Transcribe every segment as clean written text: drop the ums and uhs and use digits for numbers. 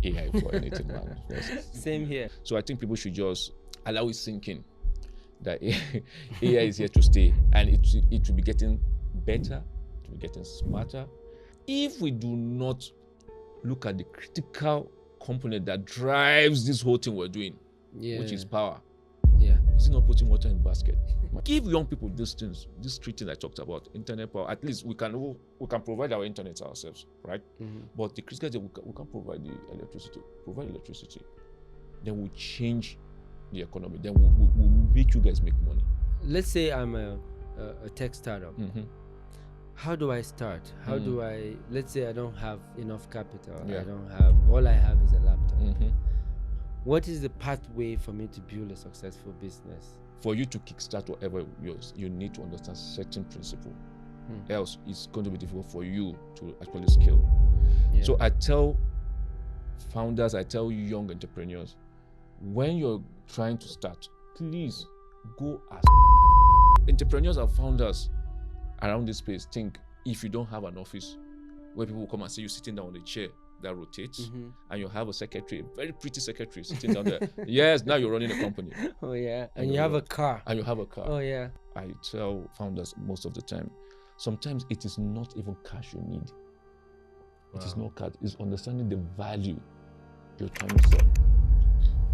AI for anything, man. Same here. So I think people should just allow it sink in that AI is here to stay, and it will be getting better, it will be getting smarter. If we do not look at the critical component that drives this whole thing we're doing, which is power. Yeah. Is it not putting water in the basket? Give young people these things, these three things I talked about, internet power. At least we can provide our internet ourselves, right? But the critical thing, we can provide the electricity. Provide electricity, then we'll change the economy. Then we'll make you guys make money. Let's say I'm a tech startup. How do I start? How do I? Let's say I don't have enough capital. Yeah. I don't have. All I have is a laptop. What is the pathway for me to build a successful business? For you to kickstart whatever yours, you need to understand certain principle. Else, it's going to be difficult for you to actually scale. Yeah. So I tell founders, I tell young entrepreneurs, when you're trying to start, please go as entrepreneurs and founders around this space think if you don't have an office where people will come and see you sitting down on a chair that rotates, and you have a secretary, a very pretty secretary sitting down there. Yes, now you're running a company. Oh yeah, and you have a car. And you have a car. Oh yeah. I tell founders most of the time, sometimes it is not even cash you need. It is not cash, it's understanding the value you're trying to sell.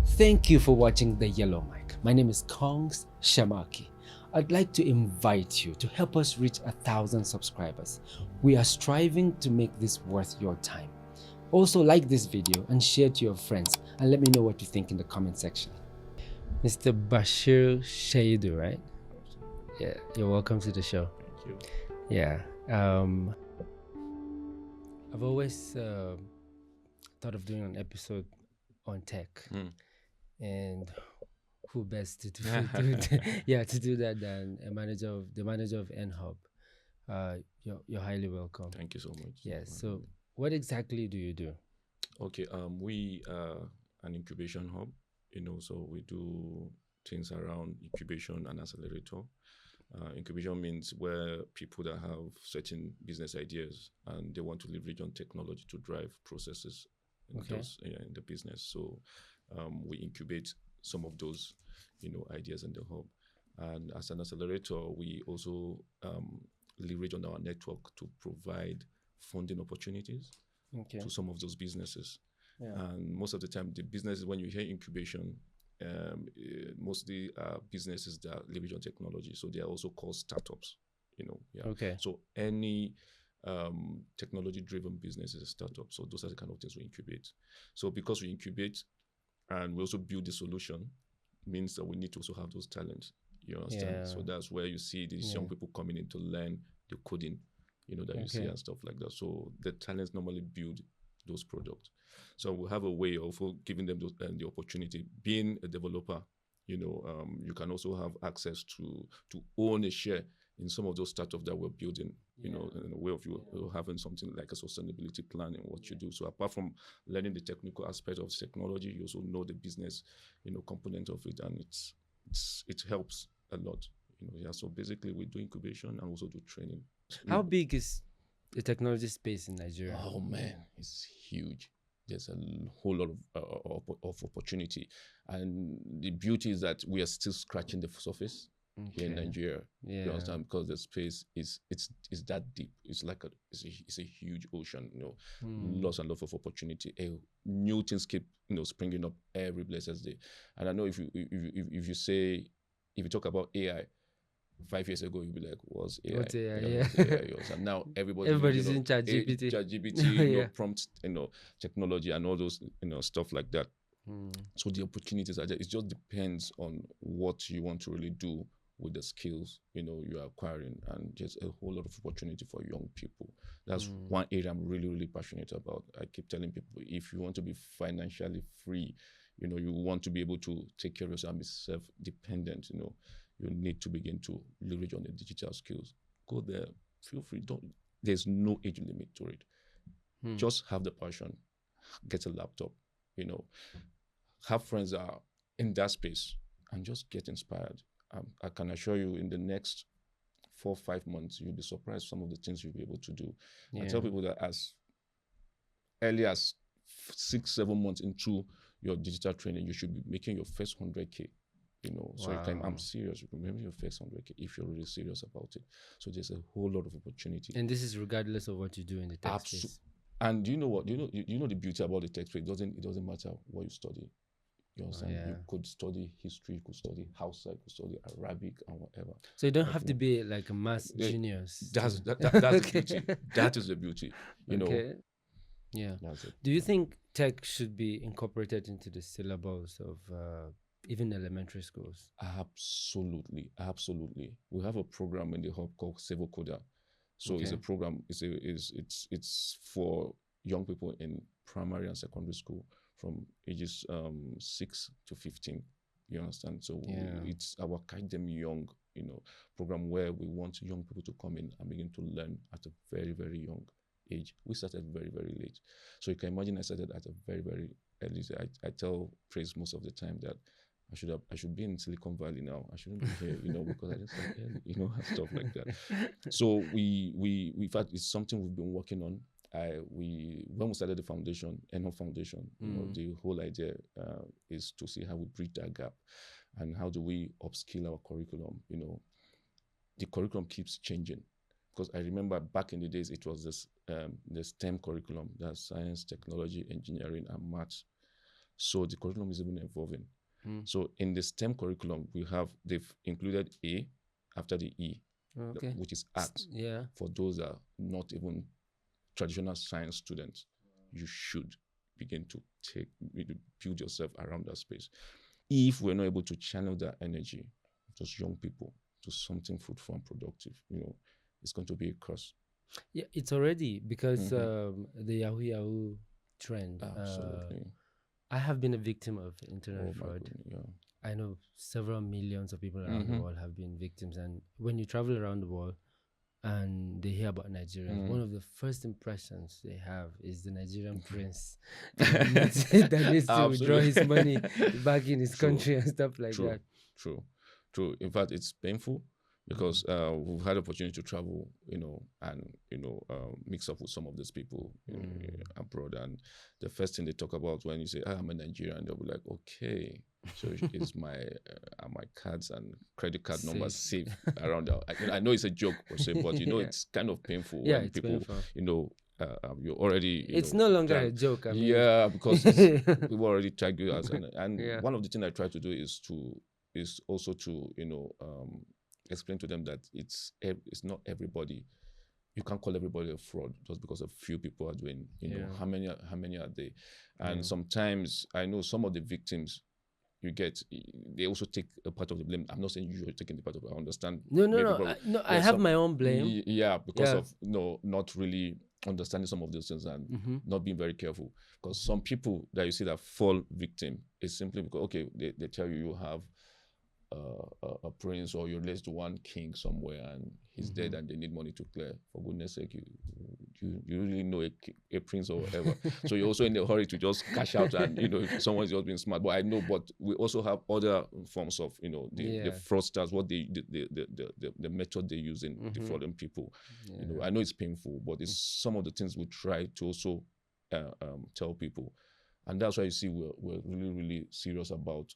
Thank you for watching The Yellow Mic. My name is Kongs Shamaki. I'd like to invite you to help us reach 1,000 subscribers. We are striving to make this worth your time. Also, like this video and share to your friends, and let me know what you think in the comment section. Mr. Bashi Sheidu, right? Yeah, you're welcome to the show. Thank you. Yeah. I've always thought of doing an episode on tech. And who best to do that than the manager of NHub. You're highly welcome. Thank you so much. Yes. So what exactly do you do? Okay, we are an incubation hub, so we do things around incubation and accelerator. Incubation means where people that have certain business ideas and they want to leverage on technology to drive processes in the business. So we incubate some of those, ideas in the hub. And as an accelerator, we also leverage on our network to provide funding opportunities to some of those businesses. And most of the time, the businesses, when you hear incubation, mostly businesses that leverage on technology. So they are also called startups, So any technology-driven business is a startup. So those are the kind of things we incubate. So because we incubate and we also build the solution, means that we need to also have those talents. You understand? Yeah. So that's where you see these young people coming in to learn the coding, that you see and stuff like that. So the talents normally build those products. So we have a way of giving them the opportunity. Being a developer, you can also have access to own a share in some of those startups that we're building, in a way of you having something like a sustainability plan in what you do. So apart from learning the technical aspect of technology, you also know the business, component of it, and it helps a lot. So basically we do incubation and also do training. How big is the technology space in Nigeria? Oh man, it's huge. There's a whole lot of opportunity, and the beauty is that we are still scratching the surface here in Nigeria. You understand? Because the space is that deep. It's like it's a huge ocean. Lots and lots of opportunity. New things keep springing up every blessed day. And I know if you talk about AI. 5 years ago, you'd be like, "What's AI?" What's AI? What's AI? And now everybody's using ChatGPT. ChatGPT, prompt, technology, and all those, stuff like that. So the opportunities are there. It just depends on what you want to really do with the skills, you're acquiring, and just a whole lot of opportunity for young people. That's one area I'm really, really passionate about. I keep telling people, if you want to be financially free, you want to be able to take care of yourself and be self-dependent, you need to begin to leverage on the digital skills. Go there, feel free. There's no age limit to it. Just have the passion, get a laptop, have friends that are in that space, and just get inspired. I can assure you, in the next 4 or 5 months, you'll be surprised some of the things you'll be able to do. I tell people that as early as 6-7 months into your digital training, you should be making your first 100K. So I'm serious. You can remember your first 100K if you're really serious about it. So there's a whole lot of opportunity. And this is regardless of what you do in the tech space. And you know what? You know the beauty about the tech space. It doesn't matter what you study. You understand? You could study history, you could study Hausa, you could study Arabic, and whatever. So you don't have to be like a mass genius. That's the beauty. That is the beauty. Yeah. Do you think tech should be incorporated into the syllabus of even elementary schools? Absolutely. We have a program in the hub called Civil Coder. So it's a program. It's for young people in primary and secondary school from ages 6 to 15. You understand? So it's our Guide Them Young, program where we want young people to come in and begin to learn at a very, very young age. We started very, very late. So you can imagine I started at a very, very early age. I tell Praise most of the time that I should be in Silicon Valley now. I shouldn't be here, because I didn't start early, and stuff like that. So we in fact, it's something we've been working on. When we started the foundation, NO Foundation, the whole idea is to see how we bridge that gap and how do we upskill our curriculum. The curriculum keeps changing, because I remember back in the days it was this the STEM curriculum, that's science, technology, engineering, and maths. So the curriculum is even evolving. So in the STEM curriculum, they've included A after the E, which is art. For those that are not even traditional science students, you should begin to build yourself around that space. If we're not able to channel that energy, just young people, to something fruitful and productive, it's going to be a curse. Yeah, it's already, because the Yahoo trend. Absolutely. I have been a victim of internet fraud. I know several millions of people around the world have been victims. And when you travel around the world and they hear about Nigerians, one of the first impressions they have is the Nigerian prince that needs to withdraw his money back in his country and stuff like that. True. In fact, it's painful, because we've had the opportunity to travel, and mix up with some of these people abroad, and the first thing they talk about when you say, I'm a Nigerian, they'll be like, okay, so is my cards and credit card numbers safe around there? I know it's a joke per se, but it's kind of painful when people painful. You're already it's no longer a joke. I mean. Because people already tag you as and one of the things I try to do is also to explain to them that it's not everybody. You can't call everybody a fraud just because a few people are doing. How many are they? And sometimes I know some of the victims they also take a part of the blame. I'm not saying you're taking the part of it. I understand. No. I have my own blame. Because of not really understanding some of those things and not being very careful. Because some people that you see that fall victim is simply because they tell you have a prince, or you're related to one king somewhere and he's dead and they need money to clear. For goodness sake, you really know a prince or whatever. So you're also in a hurry to just cash out and someone's just being smart. But I know, but we also have other forms of the fraudsters, what the method they use in defrauding people. I know it's painful, but it's some of the things we try to also tell people, and that's why you see we're really, really serious about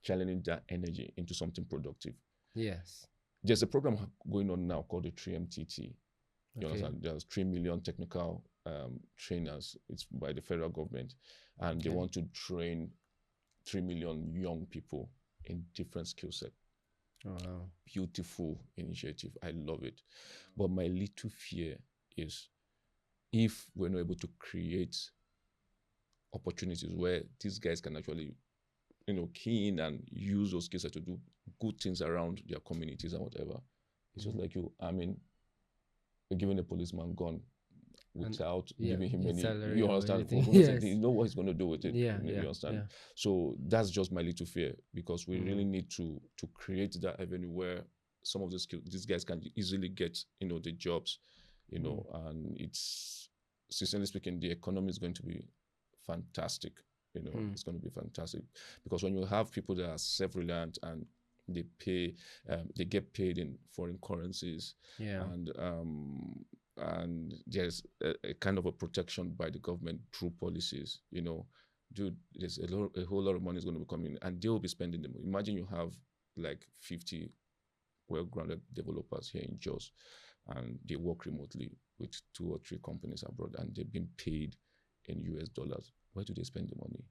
channeling that energy into something productive. Yes. There's a program going on now called the 3MTT. You understand? There's 3 million technical trainers. It's by the federal government. And they want to train 3 million young people in different skill sets. Oh, wow. Beautiful initiative. I love it. But my little fear is if we're not able to create opportunities where these guys can actually key in and use those skills to do good things around their communities and whatever. It's just like you're giving a policeman gun without giving him any salary. You understand? You know what he's going to do with it. You understand? So that's just my little fear, because we really need to create that avenue where some of these guys can easily get the jobs, and it's, sincerely speaking, the economy is going to be fantastic. It's going to be fantastic, because when you have people that are self-reliant and they get paid in foreign currencies, and and there's a kind of a protection by the government through policies, dude, there's a whole lot of money is going to be coming, and they will be spending them. Imagine you have like 50 well-grounded developers here in Jos, and they work remotely with 2 or 3 companies abroad, and they've been paid in US dollars. Where do they spend the money?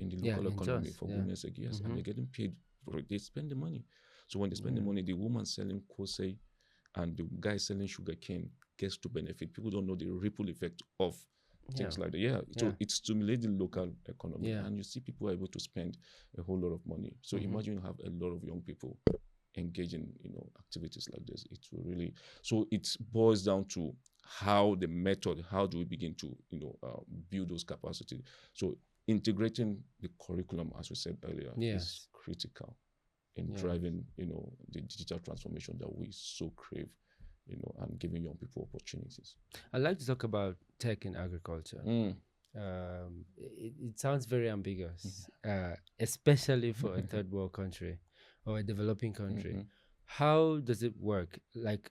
In the local economy, for goodness sake, yes. And they're getting paid for it. They spend the money. So when they spend the money, the woman selling kose and the guy selling sugarcane gets to benefit. People don't know the ripple effect of things like that. So it stimulates the local economy, and you see people are able to spend a whole lot of money. So imagine you have a lot of young people engage in activities like this. It will really, so it boils down to how the method, how do we begin to build those capacities. So integrating the curriculum, as we said earlier, is critical in driving the digital transformation that we so crave, and giving young people opportunities. I'd like to talk about tech in agriculture. It sounds very ambiguous, especially for a third world country or a developing country. How does it work? Like,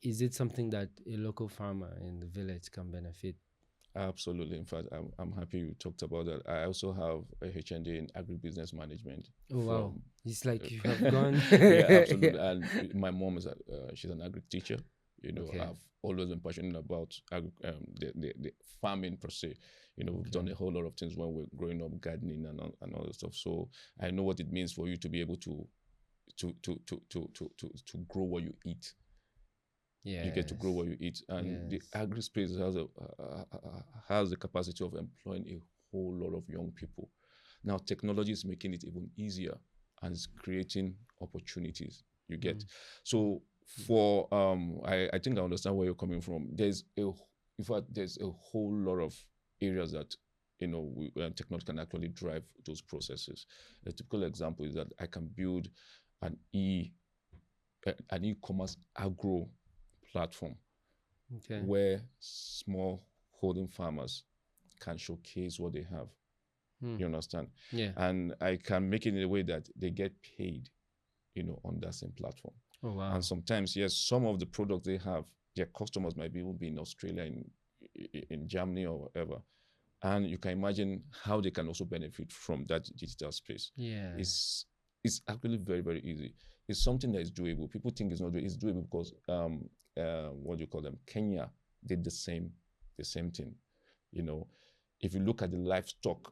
is it something that a local farmer in the village can benefit? Absolutely. In fact, I'm happy you talked about that. I also have a HND in agribusiness management. Oh, wow. It's like you have gone. Yeah, absolutely. And my mom is she's an agri teacher. I've always been passionate about the farming per se. We've done a whole lot of things when we're growing up, gardening and all that stuff. So I know what it means for you to be able to grow what you eat. You get to grow what you eat, and the agri space has the capacity of employing a whole lot of young people. Now, technology is making it even easier and it's creating opportunities. You get so for I think I understand where you're coming from. There's a whole lot of areas that technology can actually drive those processes. A typical example is that I can build an e-commerce agro platform where small holding farmers can showcase what they have. You understand? Yeah. And I can make it in a way that they get paid, on that same platform. Oh, wow. And sometimes, yes, some of the products they have, their customers might even be in Australia, in Germany or whatever. And you can imagine how they can also benefit from that digital space. Yeah. It's actually very, very easy. It's something that is doable. People think it's not doable. It's doable because what do you call them? Kenya did the same thing. If you look at the livestock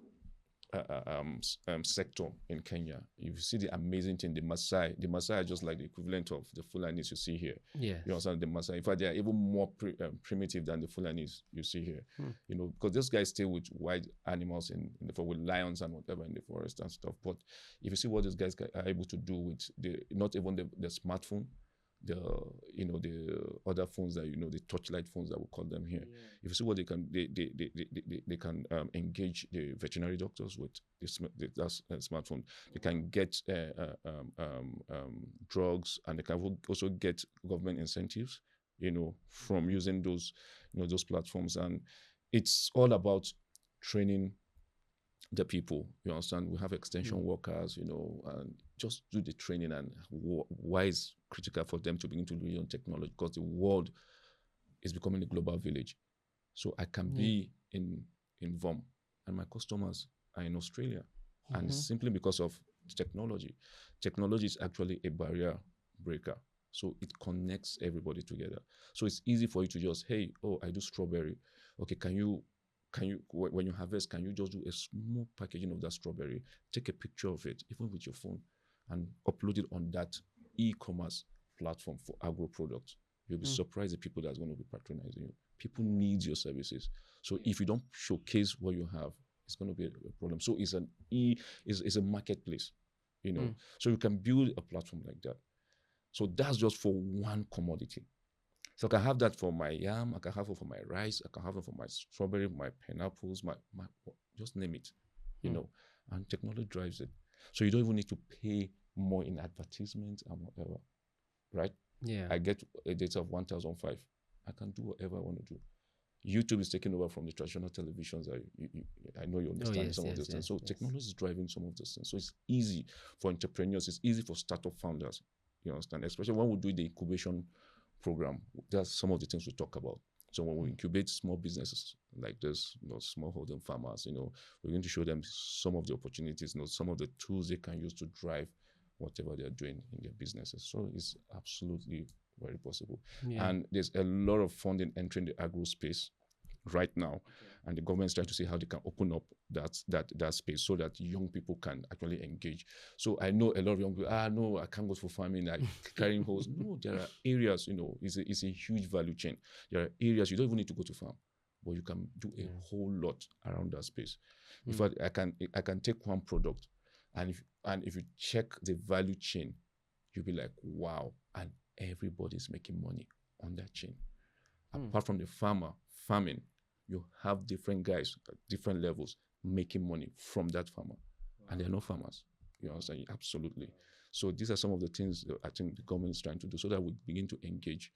sector in Kenya, you see the amazing thing. The Maasai are just like the equivalent of the Fulanis you see here. Yeah. You understand? The Maasai, in fact, they are even more primitive than the Fulanis you see here. Because those guys stay with wild animals with lions and whatever in the forest and stuff. But if you see what these guys are able to do with not even the smartphone, the other phones that the torchlight phones that we call them here. If you see what they can can engage the veterinary doctors with that smartphone. They can get drugs, and they can also get government incentives from using those those platforms. And it's all about training the people. You understand? We have extension workers, and just do the training. And why is critical for them to begin to use on technology? Because the world is becoming a global village. So I can be in VOM, and my customers are in Australia, and simply because of technology. Technology is actually a barrier breaker. So it connects everybody together. So it's easy for you to just, hey, oh, I do strawberry. Okay, can you when you harvest, can you just do a small packaging of that strawberry, take a picture of it, even with your phone, and upload it on that e-commerce platform for agro products? You'll be surprised the people that's going to be patronizing you. People need your services. So if you don't showcase what you have, it's going to be a problem. So it's a marketplace, So you can build a platform like that. So that's just for one commodity. So I can have that for my yam, I can have it for my rice, I can have it for my strawberry, my pineapples, my just name it, and technology drives it. So you don't even need to pay more in advertisements and whatever, right? Yeah. I get a data of 1,005. I can do whatever I want to do. YouTube is taking over from the traditional televisions. I know you understand some of those things. So technology is driving some of those things. So it's easy for entrepreneurs. It's easy for startup founders. You understand? Especially when we do the incubation program, that's some of the things we talk about. So when we incubate small businesses like this, small holding farmers, we're going to show them some of the opportunities, some of the tools they can use to drive whatever they're doing in their businesses. So it's absolutely very possible. Yeah. And there's a lot of funding entering the agro space right now, and the government is trying to see how they can open up that space so that young people can actually engage. So I know a lot of young people, no, I can't go for farming, like carrying hose. No, there are areas, it's a huge value chain. There are areas you don't even need to go to farm, but you can do a whole lot around that space. In fact, I can take one product, and if you check the value chain, you'll be like, wow, and everybody's making money on that chain. Apart from the farming, you have different guys at different levels making money from that farmer. And they're not farmers. You know what I'm saying? Absolutely. So these are some of the things that I think the government is trying to do so that we begin to engage,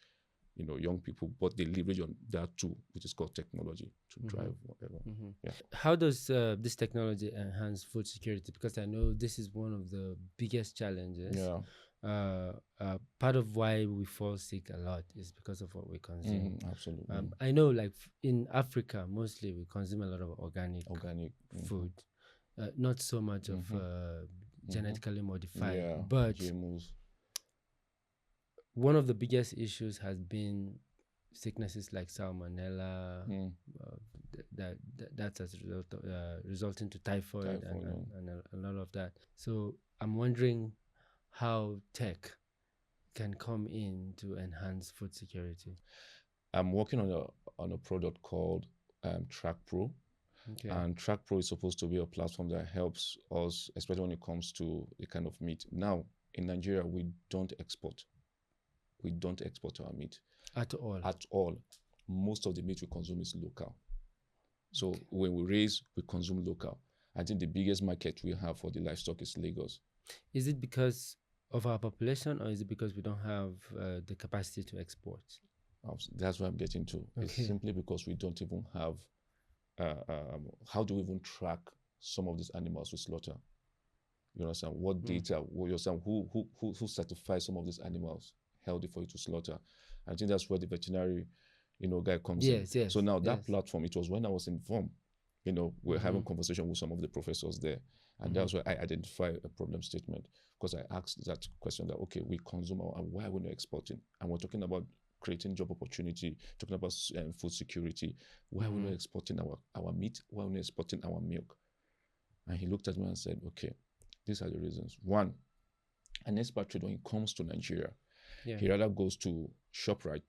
young people, but they leverage on that too, which is called technology, to drive whatever. Yeah. How does this technology enhance food security? Because I know this is one of the biggest challenges. Yeah. Part of why we fall sick a lot is because of what we consume. Absolutely. I know, like in Africa, mostly we consume a lot of organic food, not so much of genetically modified. Yeah, but GMOs. One of the biggest issues has been sicknesses like salmonella, that's as a result of, resulting to typhoid and a lot of that. So I'm wondering how tech can come in to enhance food security. I'm working on a product called Track Pro. Okay. And Track Pro is supposed to be a platform that helps us, especially when it comes to the kind of meat. Now, in Nigeria, we don't export. We don't export our meat. At all? At all. Most of the meat we consume is local. So when we raise, we consume local. I think the biggest market we have for the livestock is Lagos. Is it because of our population, or is it because we don't have the capacity to export? That's what I'm getting to. Okay. It's simply because we don't even have how do we even track some of these animals we slaughter? You understand? What data? You understand? Who certifies some of these animals healthy for you to slaughter? I think that's where the veterinary, guy comes in. Yes. So now that platform, it was when I was informed, we're having conversation with some of the professors there, and that's where I identify a problem statement, because I asked that question that, okay, we consume and why are we not exporting? And we're talking about creating job opportunity, talking about food security. Why are we not exporting our meat? Why are we not exporting our milk? And he looked at me and said, okay, these are the reasons. One, an expatriate, when he comes to Nigeria, he rather goes to ShopRite,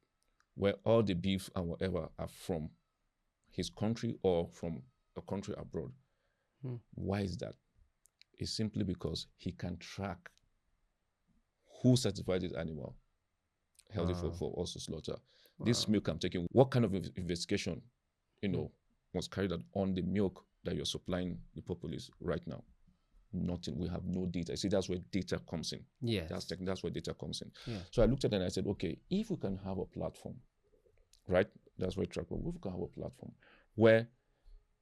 where all the beef and whatever are from his country or from a country abroad. Why is that? It's simply because he can track who certified this animal healthy for us to slaughter. This milk I'm taking, what kind of investigation, was carried out on the milk that you're supplying the populace right now? Nothing. We have no data. See, that's where data comes in. Yes. That's where data comes in. Yeah. So I looked at it and I said, okay, if we can have a platform, right? That's where Track. If we can have a platform where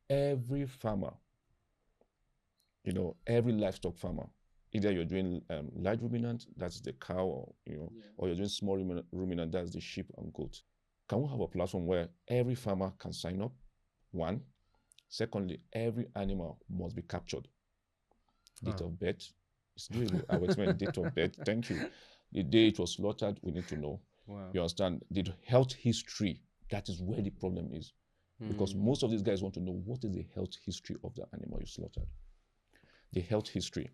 every farmer, every livestock farmer, either you're doing large ruminant, that's the cow, or or you're doing small ruminant, that's the sheep and goat. Can we have a platform where every farmer can sign up? One. Secondly, every animal must be captured. Date of birth. It's doable. I will explain date of birth. Thank you. The day it was slaughtered, we need to know. Wow. You understand? The health history, that is where the problem is. Because most of these guys want to know what is the health history of the animal you slaughtered. The health history.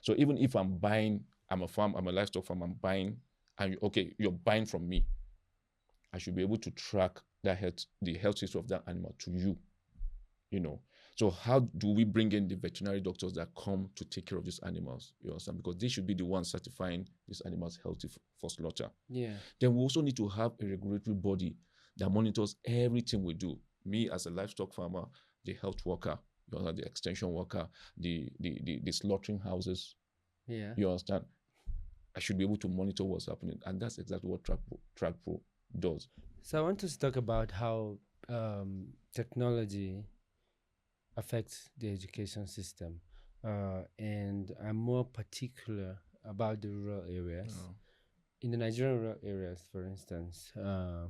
So even if I'm a livestock farm, I'm buying, and you're buying from me, I should be able to track the health history of that animal to you. So how do we bring in the veterinary doctors that come to take care of these animals? You understand? Because they should be the ones certifying these animals healthy for slaughter. Yeah. Then we also need to have a regulatory body that monitors everything we do. Me as a livestock farmer, the health worker, the extension worker, the slaughtering houses. Yeah. You understand? I should be able to monitor what's happening, and that's exactly what Track Pro does. So I want to talk about how technology affects the education system, and I'm more particular about the rural areas. in the Nigerian rural areas, for instance, a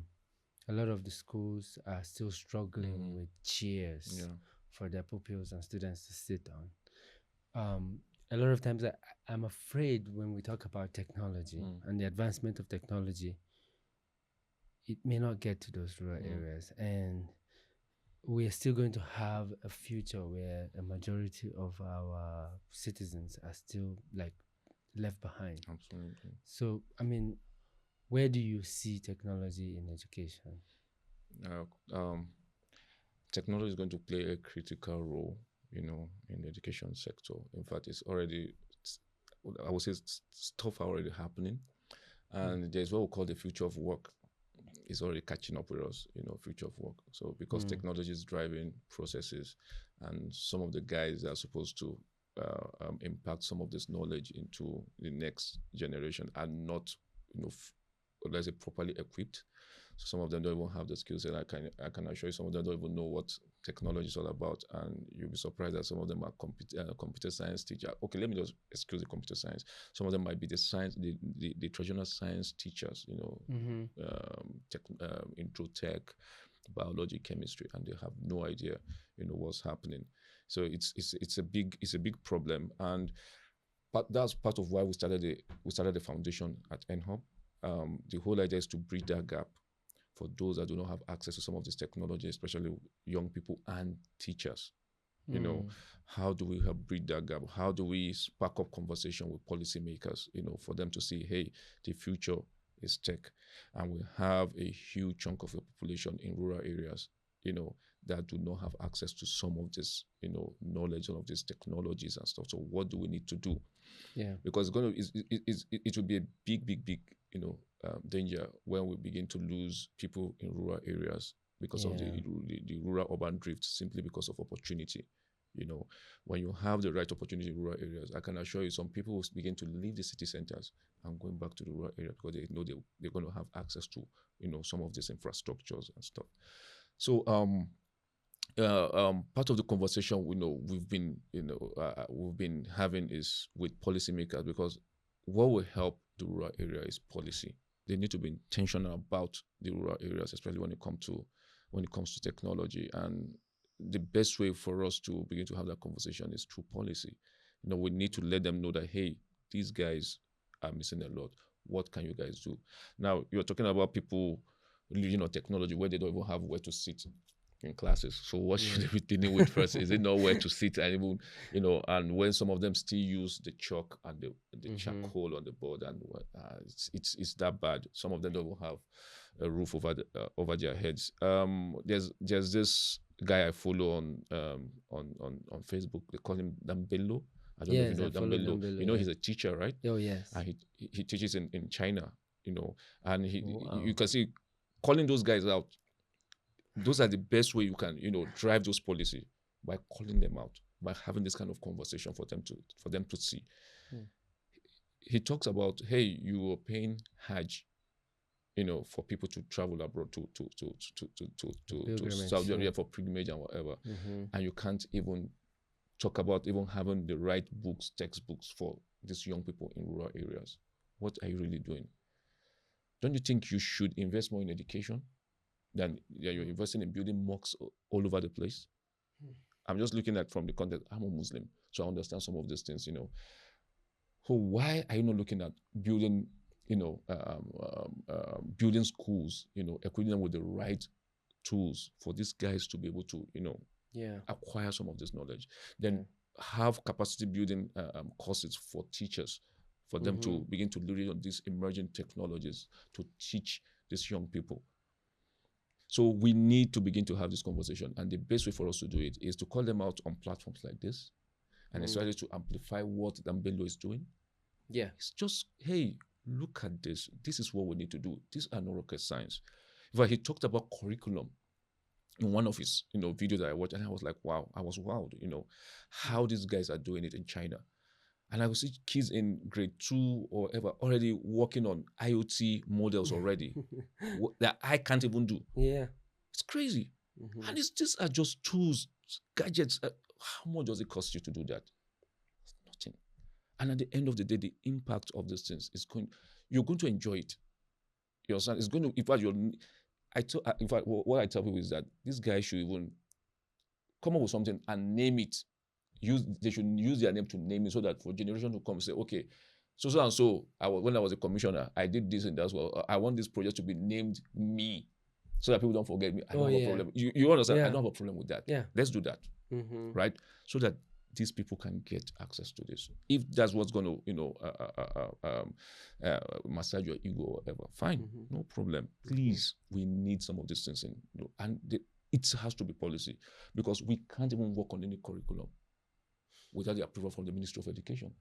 lot of the schools are still struggling with chairs Yeah. for their pupils and students to sit on. A lot of times I'm afraid when we talk about technology and the advancement of technology, it may not get to those rural areas. And we are still going to have a future where a majority of our citizens are still like left behind. Absolutely. So, I mean, where do you see technology in education? Technology is going to play a critical role, in the education sector. In fact, I would say stuff are already happening. And there's what we call the future of work. Is already catching up with us, future of work. So because technology is driving processes, and some of the guys that are supposed to impact some of this knowledge into the next generation are not, let's say, properly equipped. So some of them don't even have the skills, and I can assure you, some of them don't even know what technology is all about, and you'll be surprised that some of them are computer science teacher. Okay, let me just excuse the computer science. Some of them might be the traditional science teachers, intro tech, biology, chemistry, and they have no idea, what's happening. So it's a big problem, and but that's part of why we started the foundation at NHub. The whole idea is to bridge that gap for those that do not have access to some of this technology, especially young people and teachers. How do we help bridge that gap? How do we spark up conversation with policymakers, for them to see, hey, the future is tech, and we have a huge chunk of the population in rural areas, that do not have access to some of this, knowledge, some of these technologies and stuff. So what do we need to do? Yeah. Because it will be a big, danger when we begin to lose people in rural areas because of the rural urban drift, simply because of opportunity. When you have the right opportunity in rural areas, I can assure you some people will begin to leave the city centers and going back to the rural area because they know they're going to have access to, some of these infrastructures and stuff. So part of the conversation we've been having is with policymakers, because what will help the rural area is policy. They need to be intentional about the rural areas, especially when it comes to technology. And the best way for us to begin to have that conversation is through policy. We need to let them know that, hey, these guys are missing a lot. What can you guys do? Now, you're talking about people, technology where they don't even have where to sit in classes. So what should they be dealing with first? Is it nowhere to sit, and even, and when some of them still use the chalk and the charcoal on the board, and it's that bad. Some of them don't even have a roof over their heads. There's this guy I follow on Facebook. They call him Dambello. I don't know if you know Dambello. He's a teacher, right? Oh yes. And he teaches in China, and you can see calling those guys out. Those are the best way you can, drive those policy, by calling them out, by having this kind of conversation for them to see. He talks about, hey, you are paying Hajj, for people to travel abroad to Saudi Arabia for pilgrimage and whatever, and you can't even talk about even having the right books, textbooks for these young people in rural areas. What are you really doing? Don't you think you should invest more in education than you're investing in building mosques all over the place? I'm just looking at from the context. I'm a Muslim, so I understand some of these things. So why are you not looking at building, building schools, equipping them with the right tools for these guys to be able to, acquire some of this knowledge? Then have capacity building courses for teachers, for them to begin to learn on these emerging technologies to teach these young people. So we need to begin to have this conversation, and the best way for us to do it is to call them out on platforms like this, and especially to amplify what Dambello is doing. Yeah, it's just, hey, look at this. This is what we need to do. These are no rocket science. In fact, he talked about curriculum in one of his, videos that I watched, and I was like, wow, I was wowed, how these guys are doing it in China. And I will see kids in grade 2 or ever already working on IoT models already that I can't even do. Yeah. It's crazy. And these are just tools, gadgets. How much does it cost you to do that? It's nothing. And at the end of the day, the impact of these things is going, you're going to enjoy it. You understand? It's going to, in fact, in fact, what I tell people is that this guy should even come up with something and name it. They should use their name to name it, so that for generation to come, say, okay, so and so, when I was a commissioner, I did this and that. Well, I want this project to be named me, so that people don't forget me. I don't have a problem. You understand? I don't have a problem with that. Yeah. Let's do that, right? So that these people can get access to this. If that's what's going to, massage your ego or whatever, fine, no problem. Please, we need some of these things, and it has to be policy, because we can't even work on any curriculum without the approval from the Ministry of Education.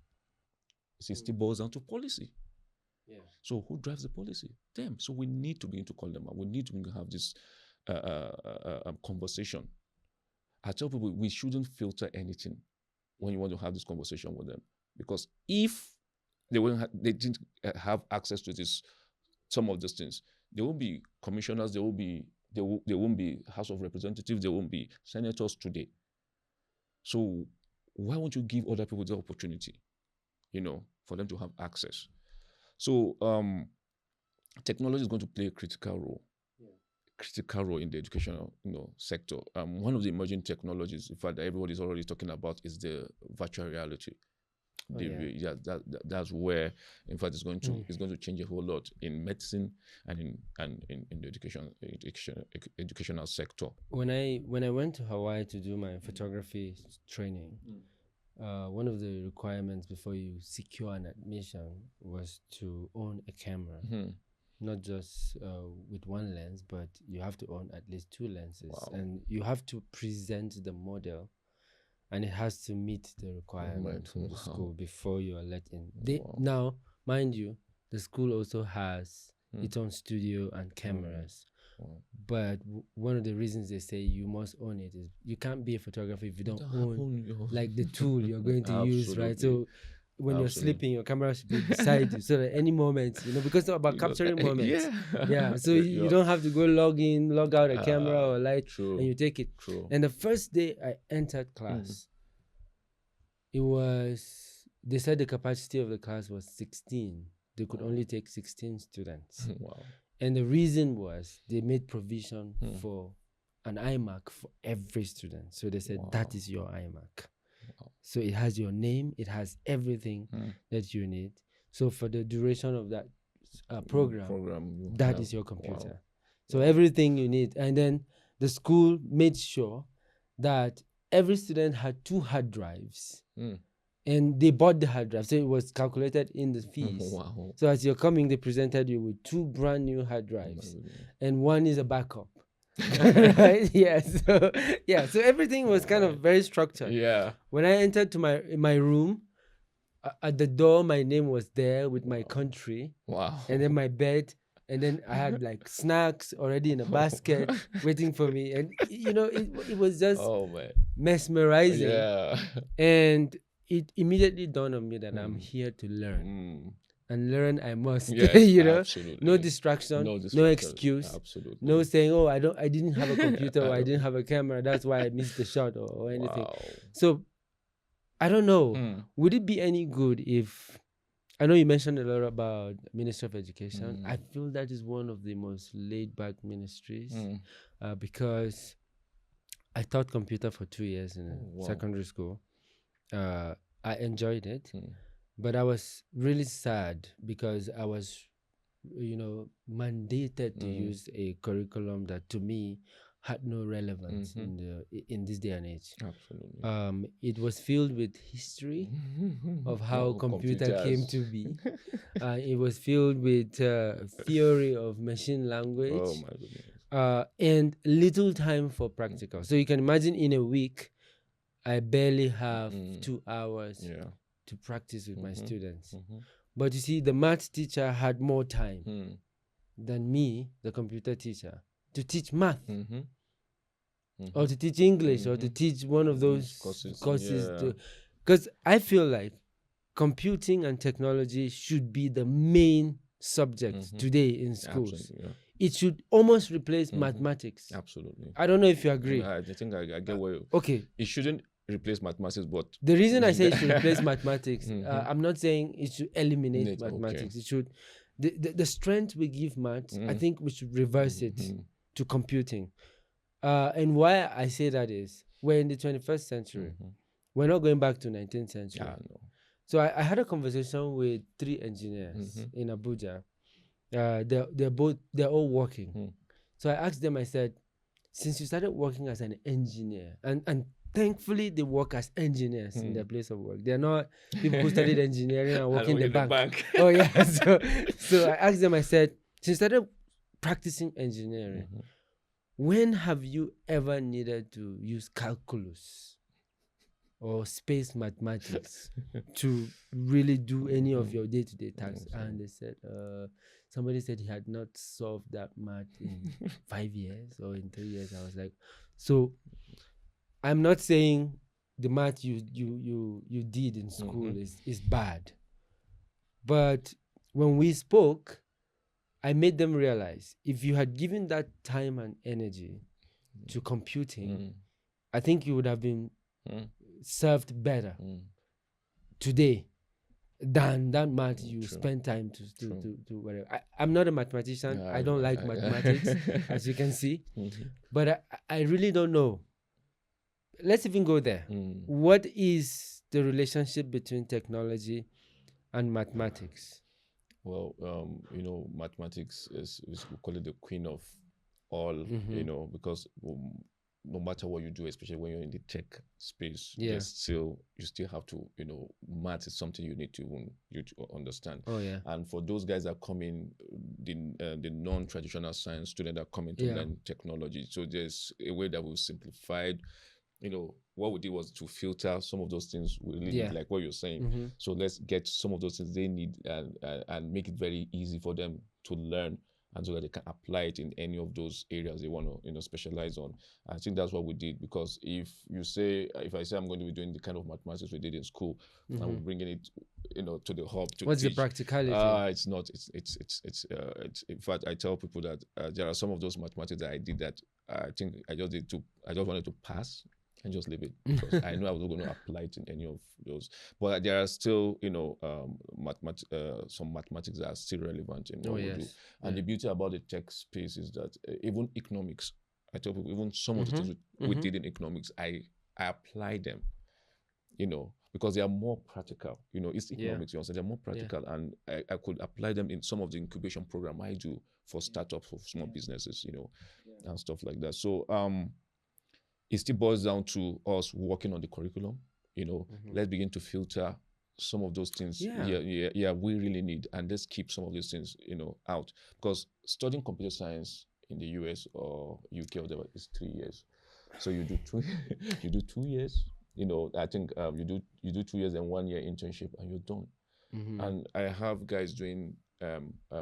It still boils down to policy. Yeah. So who drives the policy? Them. So we need to begin to call them out. We need to have this conversation. I tell people we shouldn't filter anything when you want to have this conversation with them, because if they didn't have access to some of these things, there won't be commissioners, there won't be House of Representatives, there won't be senators today. So why won't you give other people the opportunity, for them to have access? So technology is going to play a critical role in the educational sector. One of the emerging technologies, in fact, that everybody's already talking about, is the virtual reality. That's where, in fact, it's going to change a whole lot in medicine and in the educational sector. When I went to Hawaii to do my photography training, one of the requirements before you secure an admission was to own a camera. Not just with one lens, but you have to own at least 2 lenses. Wow. And you have to present the model, and it has to meet the requirement from the school before you are let in. Now, mind you, the school also has its own studio and cameras. But one of the reasons they say you must own it is you can't be a photographer if you don't own like the tool you're going to use, right? So when you're sleeping, your camera should be beside you, so that any moment, because it's about capturing moments. So you don't have to go log in, log out a camera or light, and you take it. And the first day I entered class, they said the capacity of the class was 16. They could only take 16 students. Wow. And the reason was they made provision for an iMac for every student. So they said, that is your iMac. So it has your name, it has everything that you need. So for the duration of that program, that is your computer. So everything you need. And then the school made sure that every student had 2 hard drives. And they bought the hard drive, so it was calculated in the fees. So as you're coming, they presented you with 2 brand new hard drives, and one is a backup. Right? So everything was kind of very structured. When I entered to my room, at the door my name was there with my country. And then my bed, and then I had like snacks already in a basket waiting for me, and it was just mesmerizing. And it immediately dawned on me that I'm here to learn. And learn I must. Absolutely. No distraction, no excuse. Absolutely. No saying, oh, I didn't have a computer or I didn't have a camera, that's why I missed the shot or anything. So I don't know. Would it be any good if, I know you mentioned a lot about Ministry of Education. I feel that is one of the most laid back ministries, because I taught computer for 2 years in secondary school. I enjoyed it, but I was really sad because I was, mandated to use a curriculum that to me had no relevance in this day and age. Absolutely. It was filled with history of how computer came to be. It was filled with theory of machine language. Oh my goodness. And little time for practical. So you can imagine in a week, I barely have 2 hours to practice with my students. But you see, the maths teacher had more time than me, the computer teacher, to teach math or to teach English or to teach one of those courses. Because I feel like computing and technology should be the main subject today in schools. It should almost replace mathematics. Absolutely. I don't know if you agree. I think I get where you... Okay. It shouldn't replace mathematics, but... The reason I say it should replace mathematics, I'm not saying it should eliminate mathematics. It should the strength we give maths, I think we should reverse it to computing. And why I say that is we're in the 21st century. We're not going back to 19th century. No. So I had a conversation with 3 engineers in Abuja. They're all working. So I asked them, I said, since you started working as an engineer, and thankfully they work as engineers in their place of work. They're not people who studied engineering and work in the bank. Oh yeah. So I asked them, I said, since you started practicing engineering, when have you ever needed to use calculus or space mathematics to really do any of your day-to-day tasks? And they said, somebody said he had not solved that math in 5 years or in 3 years. I was like, so I'm not saying the math you did in school is bad, but when we spoke, I made them realize if you had given that time and energy to computing, I think you would have been served better today than that math you spend time to whatever. I'm not a mathematician. I don't like mathematics, as you can see. But I really don't know. Let's even go there. What is the relationship between technology and mathematics? Well, mathematics is we call it the queen of all, because no matter what you do, especially when you're in the tech space, you still have to, math is something you need to understand. Oh yeah. And for those guys that come in, the non-traditional science student that come in to learn technology, so there's a way that we've simplified. What we did was to filter some of those things we really need, like what you're saying. So let's get some of those things they need and make it very easy for them to learn, and so that they can apply it in any of those areas they want to, specialize on. I think that's what we did, because if I say I'm going to be doing the kind of mathematics we did in school, and we're bringing it, to the hub to what's teach. the practicality? It's not. It's in fact, I tell people that there are some of those mathematics that I did that I think I just wanted to pass and just leave it, because I know I was not going to apply it in any of those. But there are still, some mathematics that are still relevant in what we do. And the beauty about the tech space is that even economics, I tell people, even some of the things we did in economics, I apply them, because they are more practical. It's economics, they're more practical, and I could apply them in some of the incubation program I do for startups, for small businesses, and stuff like that. So it still boils down to us working on the curriculum. Let's begin to filter some of those things. We really need, and let's keep some of those things, out, because studying computer science in the US or UK or whatever is 3 years. So you do 2 you do 2 years. I think you do 2 years and 1 year internship, and you're done. And I have guys doing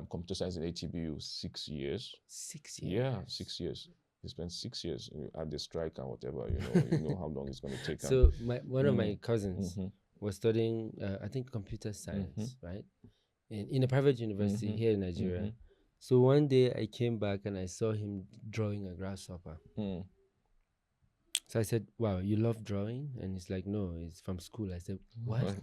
computer science in ATBU 6 years. 6 years. Yeah, 6 years. They spent 6 years at the strike and whatever. You know how long it's going to take. So one of my cousins was studying, I think, computer science, right, in a private university here in Nigeria. So one day I came back and I saw him drawing a grasshopper. So I said, "Wow, you love drawing?" And he's like, "No, it's from school." I said, "What?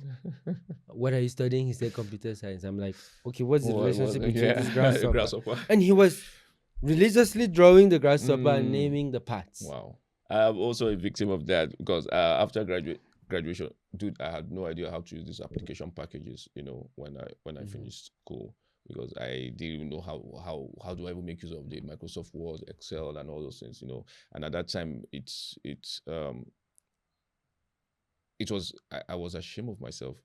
What are you studying?" He said, "Computer science." I'm like, "Okay, what's the relationship between this grasshopper?" And he was religiously drawing the grasshopper and naming the parts. Wow. I'm also a victim of that, because after graduation, dude, I had no idea how to use these application packages, when I finished school, because I didn't even know how do I even make use of the Microsoft Word, Excel, and all those things, And at that time, I was ashamed of myself.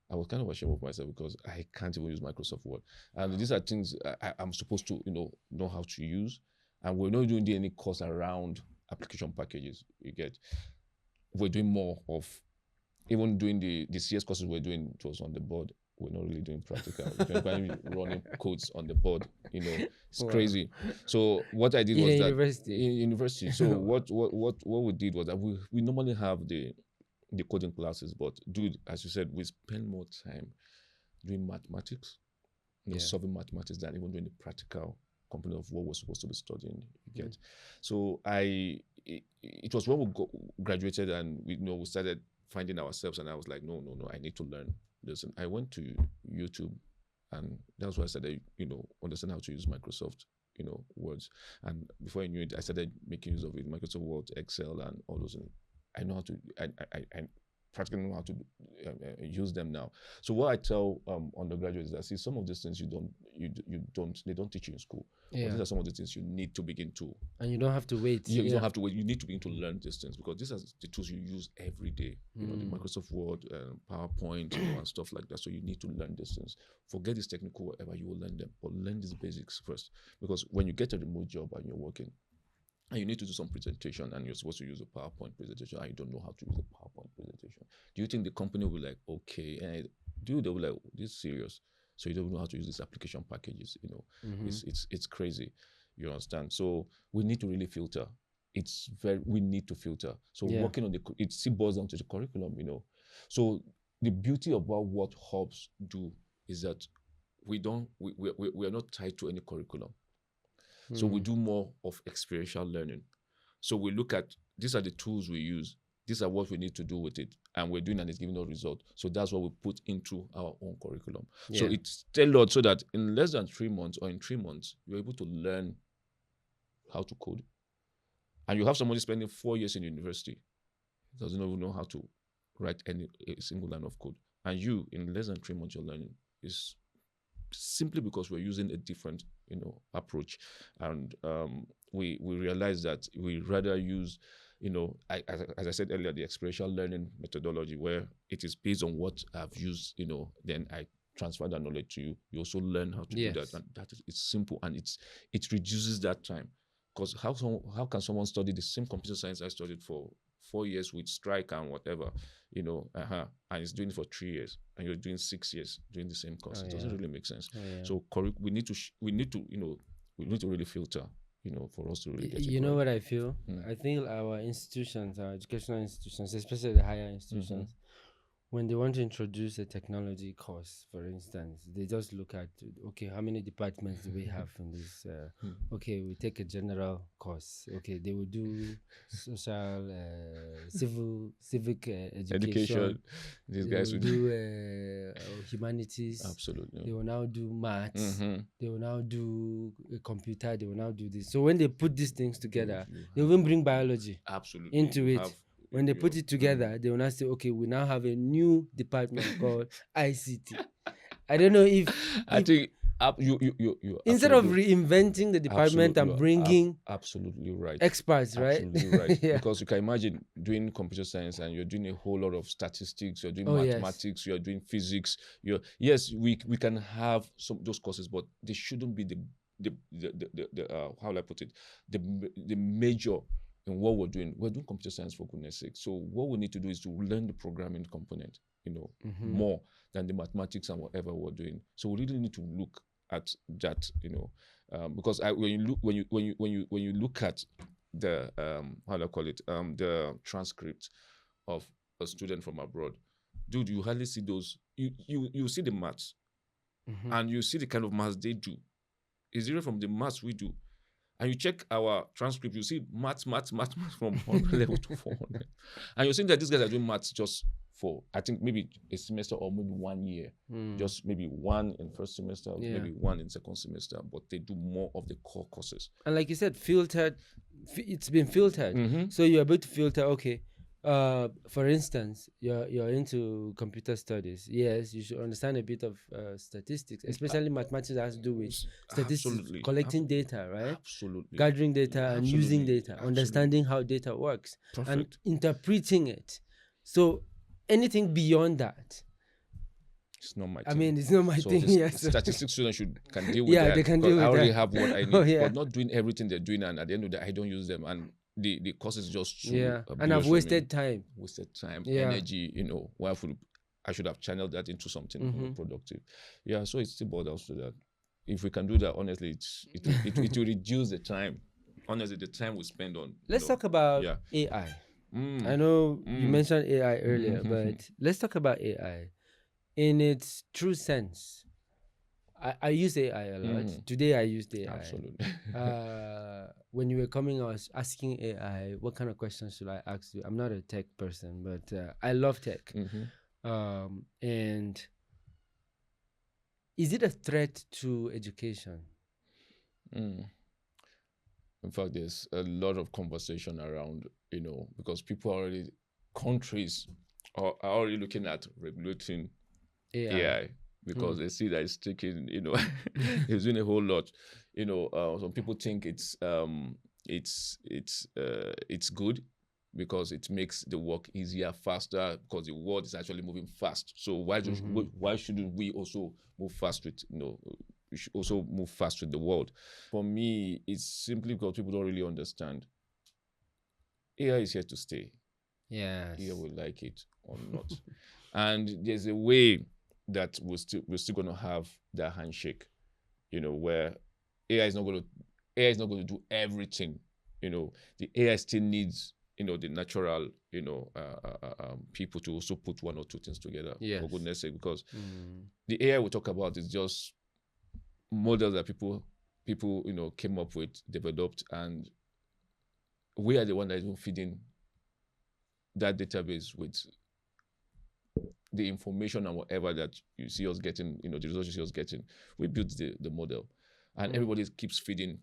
I was kind of ashamed of myself, because I can't even use Microsoft Word. And these are things I'm supposed to, know how to use. And we're not doing any course around application packages. You get, we're doing more of, even doing the CS courses we're doing, it was on the board. We're not really doing practical. We're running codes on the board. It's crazy. So what I did was that in university. So what we did was that we normally have the coding classes, but dude, as you said, we spend more time doing mathematics, solving mathematics, than even doing the practical component of what we're supposed to be studying. You get. So it was when we graduated, and we started finding ourselves, and I was like, no, I need to learn this. And I went to YouTube And that's why I started, understand how to use Microsoft, words. And before I knew it, I started making use of it, Microsoft Word, Excel, and all those things. I know how to, I practically know how to use them now. So what I tell undergraduates is that, see, some of these things they don't teach you in school. But these are some of the things you need to begin to. And you don't have to wait. You don't have to wait. You need to begin to learn these things, because these are the tools you use every day. The Microsoft Word, PowerPoint, and stuff like that. So you need to learn these things. Forget this technical whatever, you will learn them, but learn these basics first. Because when you get a remote job and you're working, and you need to do some presentation, and you're supposed to use a PowerPoint presentation, and you don't know how to use a PowerPoint presentation, do you think the company will be like, okay, and they will be like, this is serious? So you don't know how to use these application packages, it's crazy. You understand? So we need to really filter. We need to filter. So working on it still boils down to the curriculum, So the beauty about what hubs do is that we are not tied to any curriculum. So we do more of experiential learning. So we look at, these are the tools we use. These are what we need to do with it. And we're doing, and it's giving us result. So that's what we put into our own curriculum. So it's tailored so that in less than 3 months, or in 3 months, you're able to learn how to code. And you have somebody spending 4 years in university, doesn't even know how to write a single line of code. And you, in less than 3 months, you're learning. Is simply because we're using a different, approach. And we realize that we rather use, as I said earlier, the experiential learning methodology, where it is based on what I've used, then I transfer that knowledge to you. You also learn how to do that. And it's simple, and it reduces that time. Because how can someone study the same computer science I studied for 4 years with Strike and whatever, and it's doing it for 3 years, and you're doing 6 years doing the same course? It doesn't really make sense. So we need to really filter, for us to really get it. You know what I feel? I think our institutions, our educational institutions, especially the higher institutions, when they want to introduce a technology course, for instance, they just look at, okay, how many departments do we have in this? Okay, we take a general course. Okay, they will do social, civic education. These guys will do humanities. Absolutely. They will now do maths. They will now do a computer. They will now do this. So when they put these things together, they will even bring biology into it. When they put it together, they will now say, okay, we now have a new department called ICT. I don't know if I think you instead of reinventing the department and bringing absolutely right experts, right? Absolutely right. Because you can imagine doing computer science and you're doing a whole lot of statistics, you're doing mathematics, you're doing physics. Yes, we can have those courses, but they shouldn't be the how will I put it, the major in what we're doing. We're doing computer science, for goodness sake. So what we need to do is to learn the programming component, more than the mathematitic's and whatever we're doing. So we really need to look at that, because when you look at the how do I call it, the transcript of a student from abroad, dude, you hardly see those. You see the maths, and you see the kind of maths they do. It's different from the maths we do. And you check our transcript, you see maths from 100 level to 400. And you're seeing that these guys are doing maths just for, I think, maybe a semester or maybe 1 year. Just maybe one in first semester, maybe one in second semester, but they do more of the core courses. And like you said, filtered, it's been filtered. So you're able to filter, okay, for instance, you're into computer studies. Yes, you should understand a bit of statistics, especially mathematics that has to do with statistics, collecting data, right? Absolutely. Gathering data and using data, understanding how data works, and interpreting it. So anything beyond that, it's not my thing. I mean, it's not my thing. Yes, statistics students can deal with that. They can deal with that. I already have what I need, but not doing everything they're doing, and at the end of the day, I don't use them, and the course is just too and I've wasted time, energy. Why I should have channeled that into something productive. So it still boils down to that. If we can do that, honestly, it will reduce the time. Honestly, the time we spend on. Let's talk about AI. I know you mentioned AI earlier, but let's talk about AI in its true sense. I use AI a lot. Today I used AI. Absolutely. When you were coming, I was asking AI, what kind of questions should I ask you? I'm not a tech person, but I love tech. And Is it a threat to education? Mm. In fact, there's a lot of conversation around, because people are already, countries are already looking at regulating AI because they see that it's taking, it's doing a whole lot. Some people think it's good because it makes the work easier, faster, because the world is actually moving fast. So why shouldn't we also move fast with, we should also move fast with the world? For me, it's simply because people don't really understand. AI is here to stay. Yes. Either we like it or not. And there's a way that we're still going to have that handshake, where AI is not going to do everything. The AI still needs, the natural, people to also put one or two things together. Yes. For goodness sake, because the AI we talk about is just models that people came up with, developed, and we are the one that is feeding that database with the information and whatever that you see us getting, the results you see us getting. We built the model, and everybody keeps feeding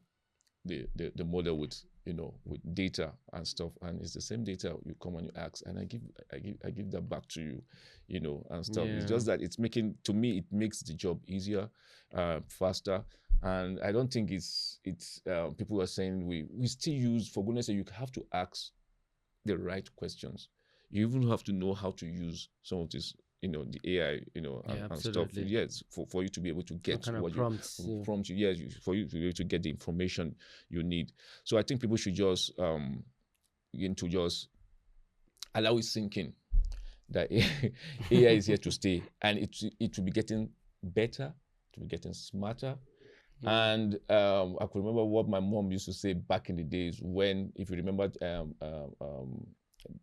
the model with with data and stuff, and it's the same data you come and you ask, and I give that back to you, and stuff. It's just that it's making, to me, it makes the job easier, faster, and I don't think it's people are saying we still use, for goodness sake, you have to ask the right questions. You even have to know how to use some of this, the AI, and stuff. Yes, for you to be able to get what prompts you. Yes, for you to be able to get the information you need. So I think people should just begin to just allow it sink in that AI is here to stay, and it will be getting better, to be getting smarter. And I could remember what my mom used to say back in the days when, if you remember,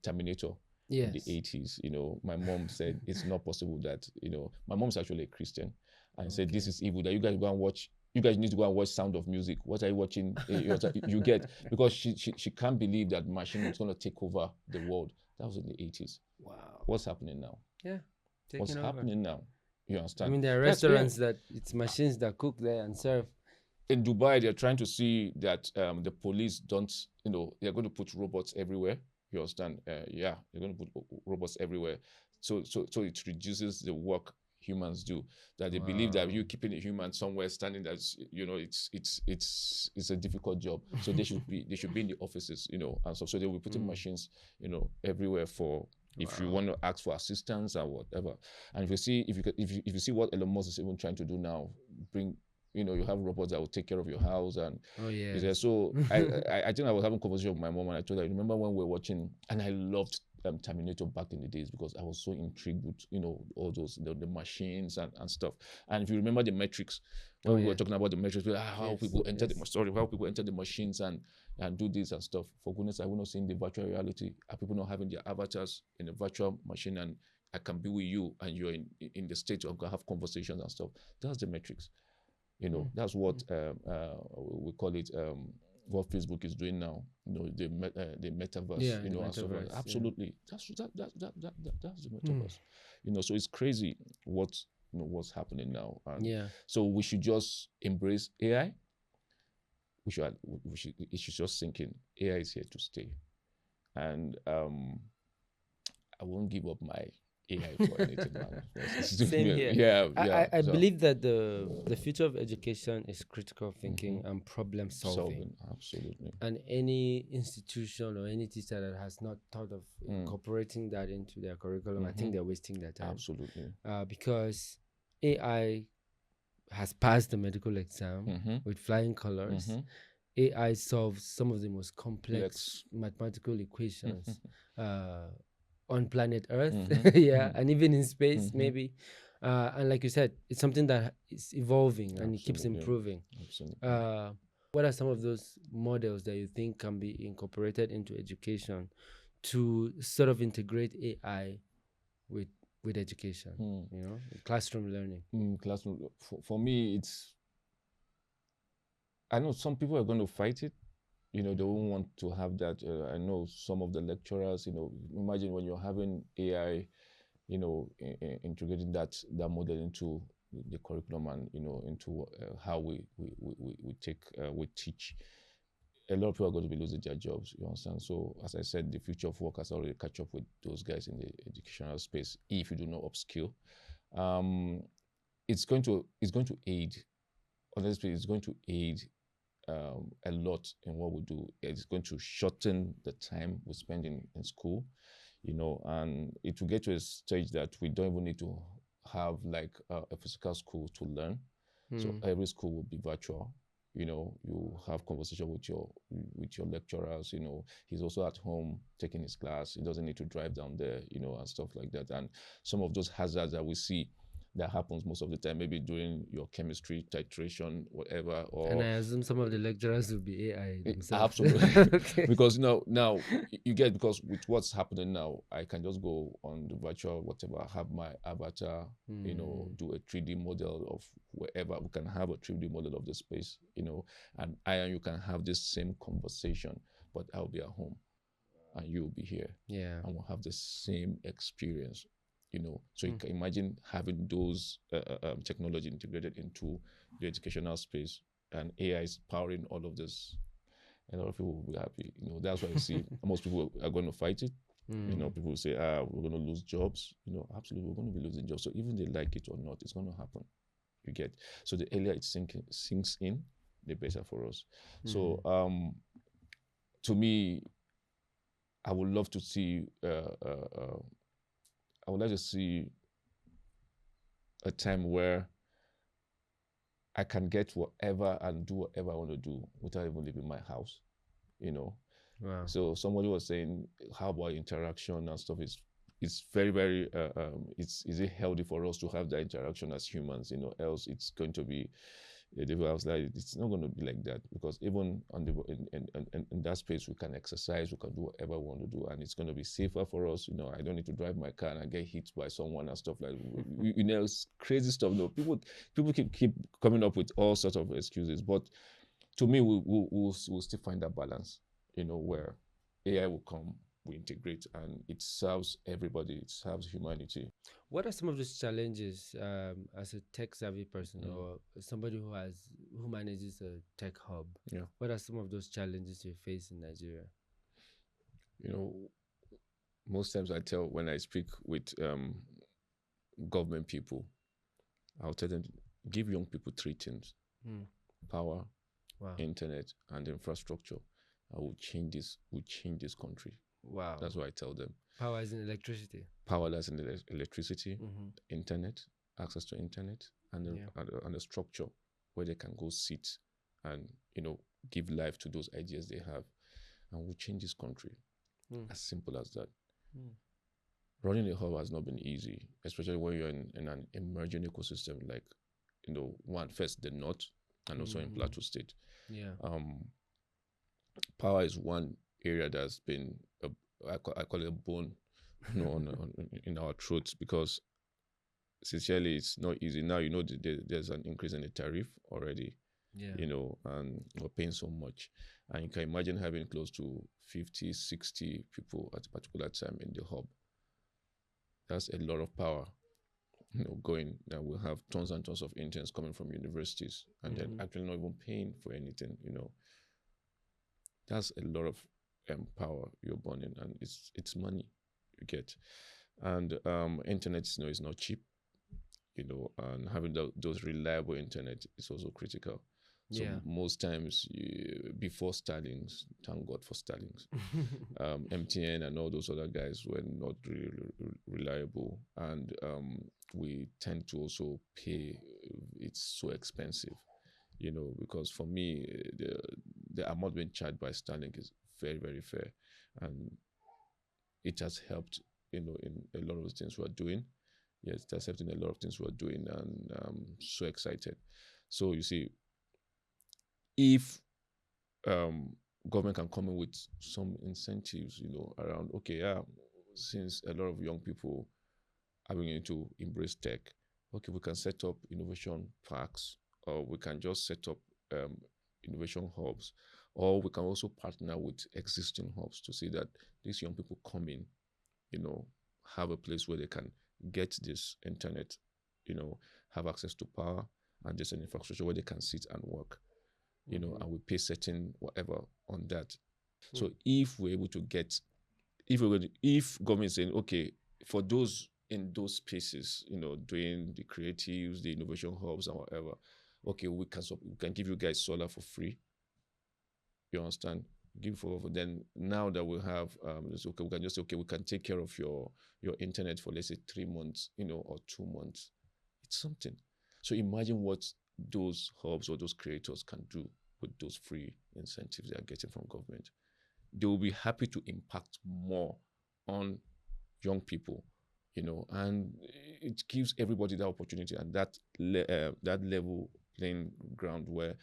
Terminator. Yes. In the 80s, my mom said it's not possible that, my mom's actually a Christian, and said this is evil, that you guys go and watch, you guys need to go and watch Sound of Music. What are you watching? You get, because she can't believe that machine is going to take over the world. That was in the 80s. Wow. What's happening now? Yeah. What's happening now? You understand? I mean, there are restaurants that it's machines that cook there and serve. In Dubai, they're trying to see that the police don't, they're going to put robots everywhere. You understand? Yeah, they're going to put robots everywhere. So it reduces the work humans do. That they believe that you keeping a human somewhere standing, that's, it's a difficult job. So they should be in the offices, and so they will be putting machines, everywhere for, if you want to ask for assistance or whatever. And if you see what Elon Musk is even trying to do now, bring, you have robots that will take care of your house. And so I think I was having a conversation with my mom, and I told her, remember when we were watching, and I loved Terminator back in the days, because I was so intrigued with all those the machines and stuff. And if you remember the Matrix, when we were talking about the Matrix, how people enter how people enter the machines and do this and stuff. For goodness, I will not see in the virtual reality. Are people not having their avatars in a virtual machine, and I can be with you, and you're in the state of have conversations and stuff? That's the Matrix. That's what we call it. What Facebook is doing now, the metaverse, and so on. Absolutely, that's the metaverse. So it's crazy what's happening now. And so we should just embrace AI. It should just sink in. AI is here to stay, and I won't give up my AI for anything. Same here. I believe that the future of education is critical thinking and problem solving. Absolutely. And any institution or any teacher that has not thought of incorporating that into their curriculum, I think they're wasting their time. Absolutely. Because AI has passed the medical exam with flying colors. AI solves some of the most complex mathematical equations on planet Earth, and even in space, maybe. And like you said, it's something that is evolving and it keeps improving. What are some of those models that you think can be incorporated into education to sort of integrate AI with education, classroom learning? Classroom, for me, it's, I know some people are going to fight it. They won't want to have that. I know some of the lecturers, imagine when you're having AI, integrating that model into the curriculum and into how we teach, a lot of people are going to be losing their jobs. You understand? So as I said, the future of work has already catch up with those guys in the educational space. If you do not upskill, it's going to aid. Honestly, it's going to aid a lot in what we do. It's going to shorten the time we spend in school, and it will get to a stage that we don't even need to have like a physical school to learn. So every school will be virtual. You have conversation with your lecturers. He's also at home taking his class. He doesn't need to drive down there, and stuff like that. And some of those hazards that we see that happens most of the time, maybe during your chemistry titration, whatever, And or I assume some of the lecturers will be AI themselves. absolutely. Okay. Because now you get, because with what's happening now, I can just go on the virtual whatever, have my avatar, do a 3D model of wherever. We can have a 3D model of the space, and I and you can have this same conversation, but I'll be at home and you'll be here, Yeah. and we'll have the same experience. So you can imagine having those technology integrated into the educational space, and AI is powering all of this. A lot of people will be happy. That's why you see most people are going to fight it. People will say, we're going to lose jobs. Absolutely, we're going to be losing jobs. So even they like it or not, it's going to happen. You get. So the earlier it sinks in, the better for us. So to me, I would love to see. I would like to see a time where I can get whatever and do whatever I want to do without even leaving my house. Wow. So somebody was saying, how about interaction and stuff? It's very, very is it healthy for us to have that interaction as humans? Else it's going to be I was like, it's not going to be like that, because even on the in that space we can exercise, we can do whatever we want to do, and it's going to be safer for us. I don't need to drive my car and I get hit by someone and stuff like it's crazy stuff. People keep coming up with all sorts of excuses, but to me, we'll still find that balance. Where AI will come, we integrate, and it serves everybody. It serves humanity. What are some of those challenges as a tech savvy person or somebody who manages a tech hub? Yeah. What are some of those challenges you face in Nigeria? Most times when I speak with government people, I'll tell them, give young people three things: power, Wow. internet, and infrastructure. I will change this. Will change this country. Wow. That's what I tell them. Power is in electricity. Power, that's in electricity, internet, access to internet, and the structure where they can go sit and give life to those ideas they have, and we'll change this country. As simple as that. Running a hub has not been easy, especially when you're in an emerging ecosystem like first the north and also in Plateau State. Yeah. Power is one area that's been I call it a bone in our throats, because sincerely it's not easy. Now there's an increase in the tariff already. Yeah. And we're paying so much, and you can imagine having close to 50, 60 people at a particular time in the hub. That's a lot of power going. That we'll have tons and tons of interns coming from universities, and then actually not even paying for anything. That's a lot of power you're burning, and it's money you get. And internet is not cheap, and having those reliable internet is also critical. So most times, before Starlinks, thank God for Starlinks, MTN and all those other guys were not really reliable, and we tend to also pay. It's so expensive, because for me, the amount being charged by Starlink is very, very fair, and it has helped, in a lot of the things we're doing. Yes, it has helped in a lot of things we're doing, and I'm so excited. So you see, if government can come in with some incentives, around, since a lot of young people are beginning to embrace tech, we can set up innovation parks, or we can just set up innovation hubs, or we can also partner with existing hubs to see that these young people come in, have a place where they can get this internet have access to power and just an infrastructure where they can sit and work, and we pay certain whatever on that. So if we're able to get, if government is saying, okay, for those in those spaces, doing the creatives, the innovation hubs and whatever, okay, we can give you guys solar for free. You understand? Give for then now that we have okay, we can just say, okay, we can take care of your internet for, let's say, 3 months, or 2 months. It's something. So imagine what those hubs or those creators can do with those free incentives they are getting from government. They will be happy to impact more on young people, and it gives everybody that opportunity and that level playing ground where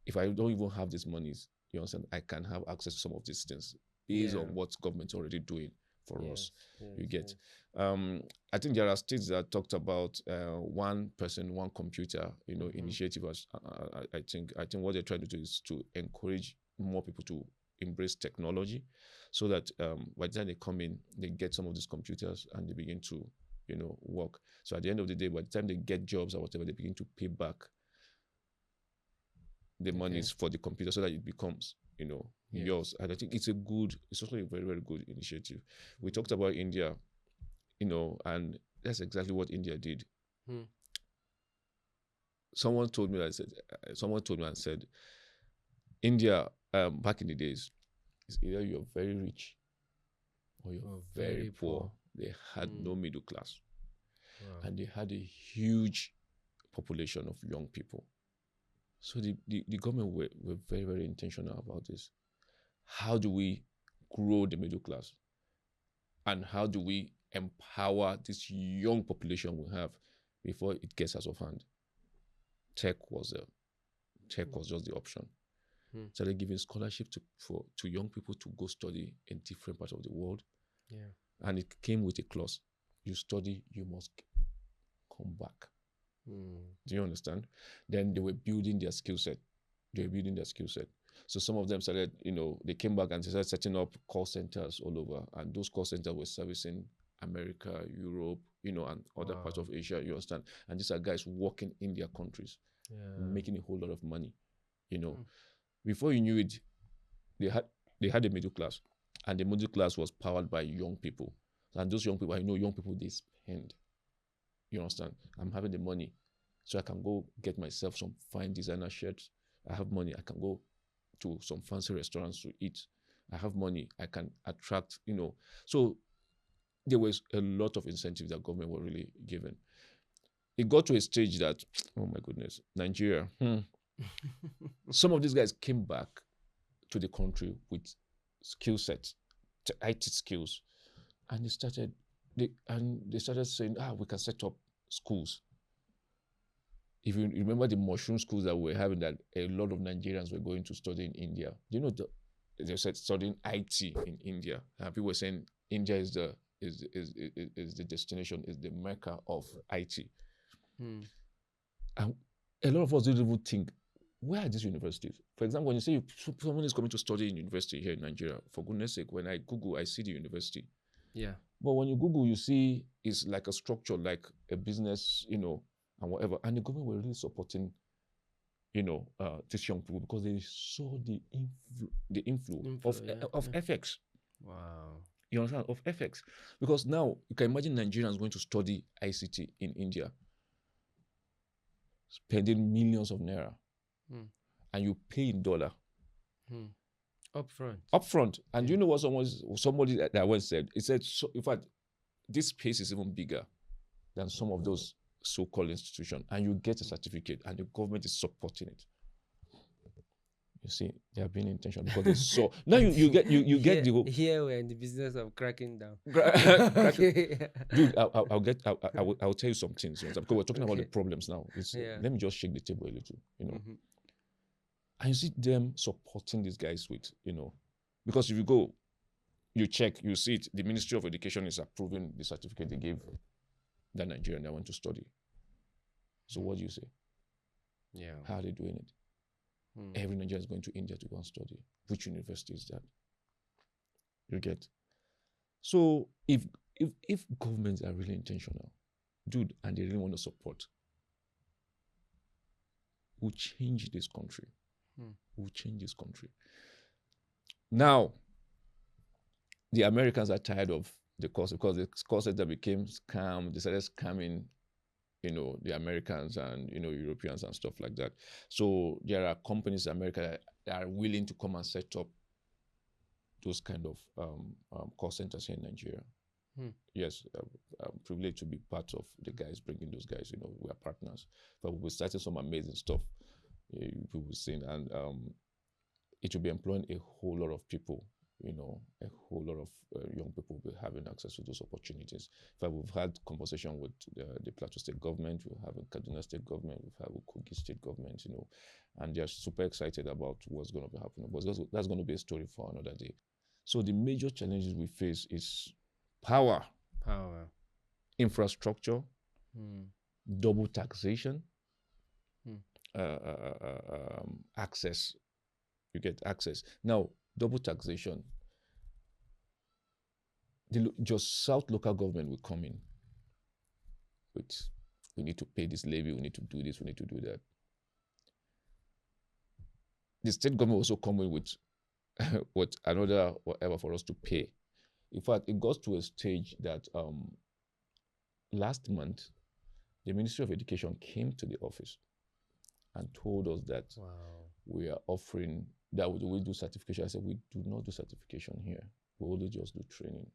if I don't even have these monies, you understand, I can have access to some of these things based on what government's already doing for us. You get. I think there are states that talked about one person, one computer, initiative. As I think what they're trying to do is to encourage more people to embrace technology, so that by the time they come in, they get some of these computers and they begin to, work. So at the end of the day, by the time they get jobs or whatever, they begin to pay back the monies for the computer, so that it becomes, yours. And I think it's also a very, very good initiative. We talked about India, and that's exactly what India did. Someone told me and said, India, back in the days, is either you're very rich or you're very poor. They had no middle class. Wow. And they had a huge population of young people. So the government were very, very intentional about this. How do we grow the middle class? And how do we empower this young population we have before it gets out of hand? Tech was just the option. So they're giving scholarship to young people to go study in different parts of the world. Yeah. And it came with a clause: you study, you must come back. Do you understand? Then they were building their skill set. So some of them started, they came back and started setting up call centers all over. And those call centers were servicing America, Europe, and other parts of Asia, you understand? And these are guys working in their countries, making a whole lot of money, Before you knew it, they had a middle class. And the middle class was powered by young people. And those young people, young people, they spend. You understand? I'm having the money, so I can go get myself some fine designer shirts. I have money, I can go to some fancy restaurants to eat. I have money, I can attract, So there was a lot of incentives that government were really given. It got to a stage that, oh my goodness, Nigeria, some of these guys came back to the country with skill sets, IT skills, and they started saying, we can set up schools. If you remember the mushroom schools that we were having, that a lot of Nigerians were going to study in India. They said studying IT in India. People were saying India is the destination, is the mecca of IT. And a lot of us didn't even think, where are these universities? For example, when you say someone is coming to study in university here in Nigeria, for goodness sake, when I Google, I see the university. Yeah. But when you Google, you see it's like a structure, like a business, and whatever. And the government were really supporting, these young people, because they saw the inflow of FX. Wow. You understand? Of FX. Because now you can imagine Nigerians going to study ICT in India, spending millions of naira, and you pay in dollar. Upfront. And you know what somebody that once said? He said, so, in fact, this space is even bigger than some of those so-called institutions, and you get a certificate, and the government is supporting it. You see, they are being intentional because they saw. Now you get the. Here we're in the business of cracking down. Dude, I'll tell you some things, because we're talking about the problems now. Let me just shake the table a little, And you see them supporting these guys with, because if you go, you check, you see it, the Ministry of Education is approving the certificate they gave that Nigerian that went to study. So what do you say? Yeah. How are they doing it? Every Nigerian is going to India to go and study. Which university is that? You get? So if governments are really intentional, dude, and they really want to support, will change this country. Will change this country. Now, the Americans are tired of the course because the course that became scam. They started scamming, the Americans and Europeans and stuff like that. So there are companies in America that are willing to come and set up those kind of call centers here in Nigeria. Yes, I'm privileged to be part of the guys bringing those guys. We are partners, but we're starting some amazing stuff. People will see, and it will be employing a whole lot of people. A whole lot of young people will be having access to those opportunities. In fact, we've had conversation with the Plateau State government, we have a Kaduna State government, we've had a Kogi State government, and they're super excited about what's going to be happening. But that's going to be a story for another day. So the major challenges we face is power, infrastructure, double taxation, access. You get access. Now, double taxation. Just South local government will come in with, we need to pay this levy, we need to do this, we need to do that. The state government also come in with what another whatever for us to pay. In fact, it got to a stage that last month, the Ministry of Education came to the office and told us that we are offering that we do certification. I said, we do not do certification here. We only just do training,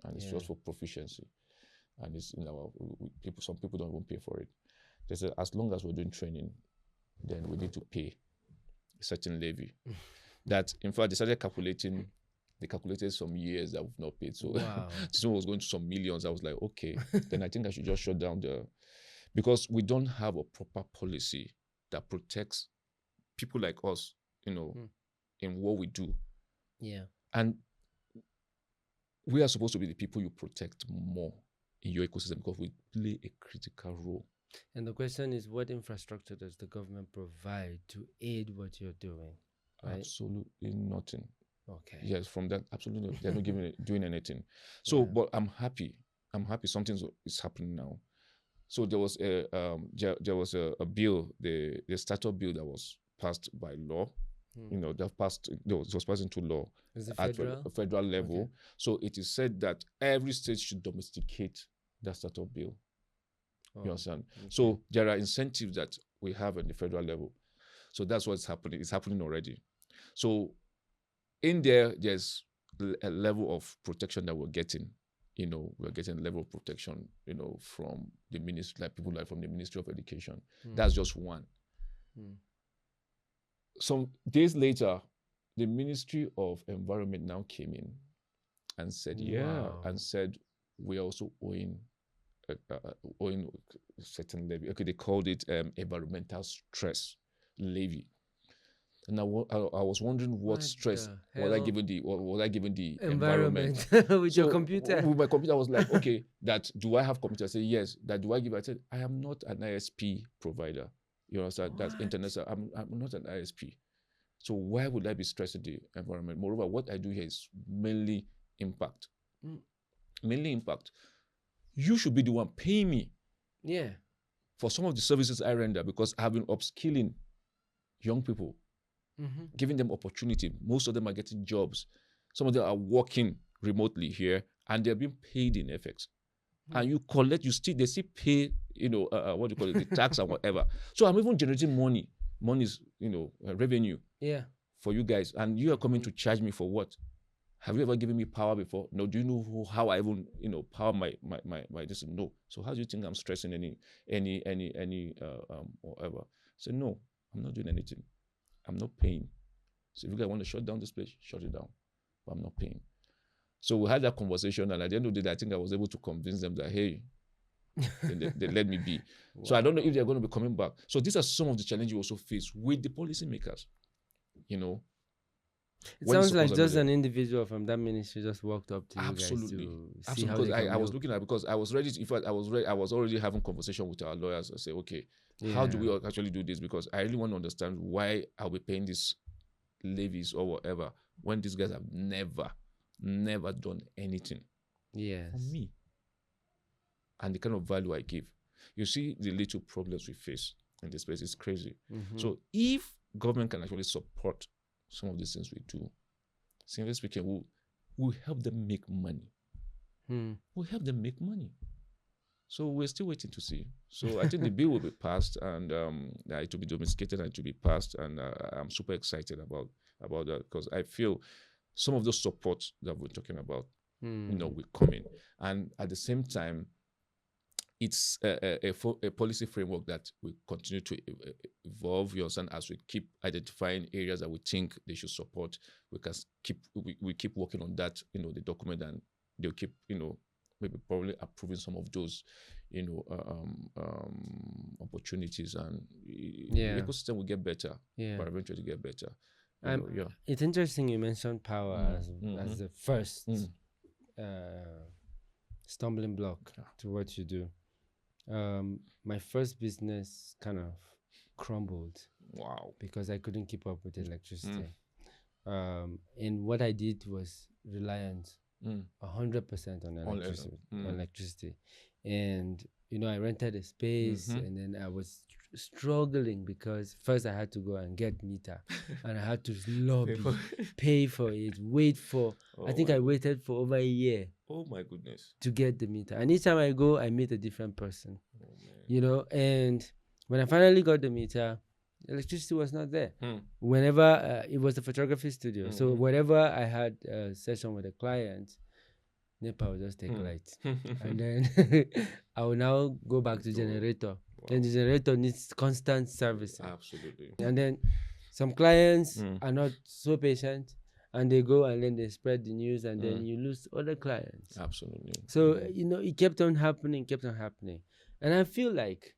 and it's just for proficiency. And it's some people don't even pay for it. They said, as long as we're doing training, then we need to pay a certain levy. That, in fact, they started calculating. They calculated some years that we've not paid. So this one was going to some millions. I was like, okay, then I think I should just shut down because we don't have a proper policy that protects people like us, in what we do. Yeah. And we are supposed to be the people you protect more in your ecosystem because we play a critical role. And the question is, what infrastructure does the government provide to aid what you're doing? Right? Absolutely nothing. Okay. Yes, from that, absolutely, they're not doing anything. So, but I'm happy. Something is happening now. So there was a bill, the startup bill that was passed by law. That was passed into law at a federal level. Okay. So it is said that every state should domesticate that startup bill. You understand? Okay. So there are incentives that we have at the federal level. So that's what's happening. It's happening already. So in there's a level of protection that we're getting. We're getting a level of protection, from the ministry, like people like from the Ministry of Education. That's just one. Some days later, the Ministry of Environment now came in and said, and said we're also owing a certain levy. Okay, they called it environmental stress levy. And I was wondering what stress was I giving the environment with your computer. With my computer, I was like, okay, that do I have computer? I said yes. That do I give? I said I am not an ISP provider. You understand? That's internet. I'm not an ISP. So why would I be stressing the environment? Moreover, what I do here is mainly impact. Mainly impact. You should be the one paying me. Yeah. For some of the services I render because I've been upskilling young people. Giving them opportunity. Most of them are getting jobs. Some of them are working remotely here, and they're being paid in FX. And you collect, they still pay, what do you call it, the tax and whatever. So I'm even generating money. Money is, revenue. Yeah. For you guys, and you are coming to charge me for what? Have you ever given me power before? No. Do you know how I even, power my this? No. So how do you think I'm stressing any whatever? So no, I'm not doing anything. I'm not paying. So if you guys want to shut down this place, shut it down. But I'm not paying. So we had that conversation, and at the end of the day, I think I was able to convince them that, hey, they let me be. Wow. So I don't know if they're going to be coming back. So these are some of the challenges we also face with the policymakers. It sounds like just an individual from that ministry just walked up to you guys to see how they I was looking at it because I was ready. In fact, I was already having conversation with our lawyers. I say, okay, how do we actually do this? Because I really want to understand why I'll be paying these levies or whatever when these guys have never done anything. Yes. For me. and the kind of value I give. You see the little problems we face in this place is crazy. So if government can actually support some of these things we do, simply speaking, we'll help them make money. We'll help them make money. So we're still waiting to see. So I think the bill will be passed, and it will be domesticated, and it will be passed, and I'm super excited about that, because I feel some of those supports that we're talking about, will come in, and at the same time, it's a policy framework that will continue to evolve. You understand, as we keep identifying areas that we think they should support, we keep working on that. The document, and they'll keep maybe probably approving some of those opportunities, and the ecosystem will get better. But eventually get better. It's interesting you mentioned power as the first stumbling block to what you do. My first business kind of crumbled. Wow. Because I couldn't keep up with electricity. And what I did was reliant 100% on electricity. And I rented a space, and then I was struggling because first I had to go and get meter, and I had to lobby, pay for it, wait for. I think I waited for over a year. Oh my goodness! To get the meter, and each time I go, I meet a different person. And when I finally got the meter, electricity was not there. Whenever it was a photography studio, so whenever I had a session with a client, NEPA will just take light, and then I will now go back to generator. Then the generator needs constant servicing. Absolutely. And then some clients are not so patient, and they go and then they spread the news, and then you lose other clients. Absolutely. So it kept on happening, and I feel like,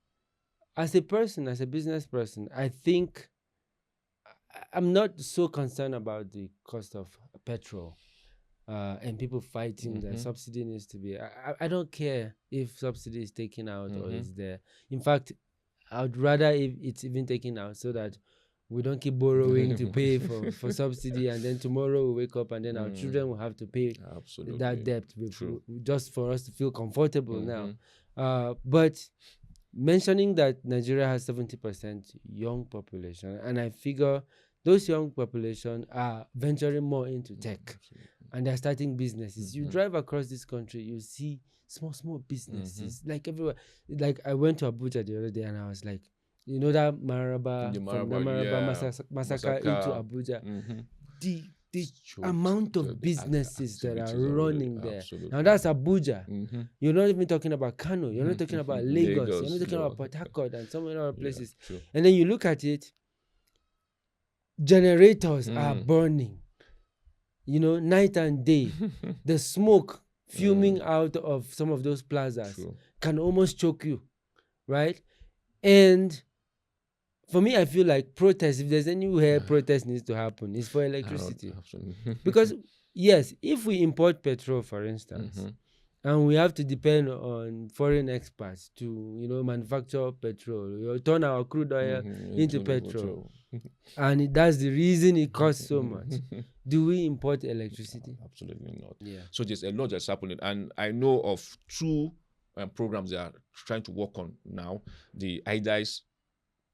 as a person, as a business person, I think I'm not so concerned about the cost of petrol. And people fighting that subsidy needs to be. I don't care if subsidy is taken out or is there. In fact, I would rather if it's even taken out, so that we don't keep borrowing to pay for subsidy, and then tomorrow we wake up and then our children will have to pay that debt just for us to feel comfortable now. But mentioning that Nigeria has 70% young population, and I figure those young population are venturing more into tech. And they're starting businesses. You drive across this country, you see small businesses like everywhere. Like I went to Abuja the other day, and I was like, that Maraba massacre into Abuja. The amount of businesses that are running there. Absolutely. Now that's Abuja. You're not even talking about Kano. You're not talking about Lagos. You're not talking about Port Harcourt and so many other places. And then you look at it, generators are burning. Night and day. The smoke fuming out of some of those plazas can almost choke you, right? And for me, I feel like protest, if there's anywhere protest needs to happen, it's for electricity. Because, yes, if we import petrol, for instance, and we have to depend on foreign experts to, manufacture petrol, turn our crude oil into petrol, and that's the reason it costs so much. Do we import electricity? Absolutely not. Yeah. So there's a lot that's happening, and I know of two programs they are trying to work on now. The IDICE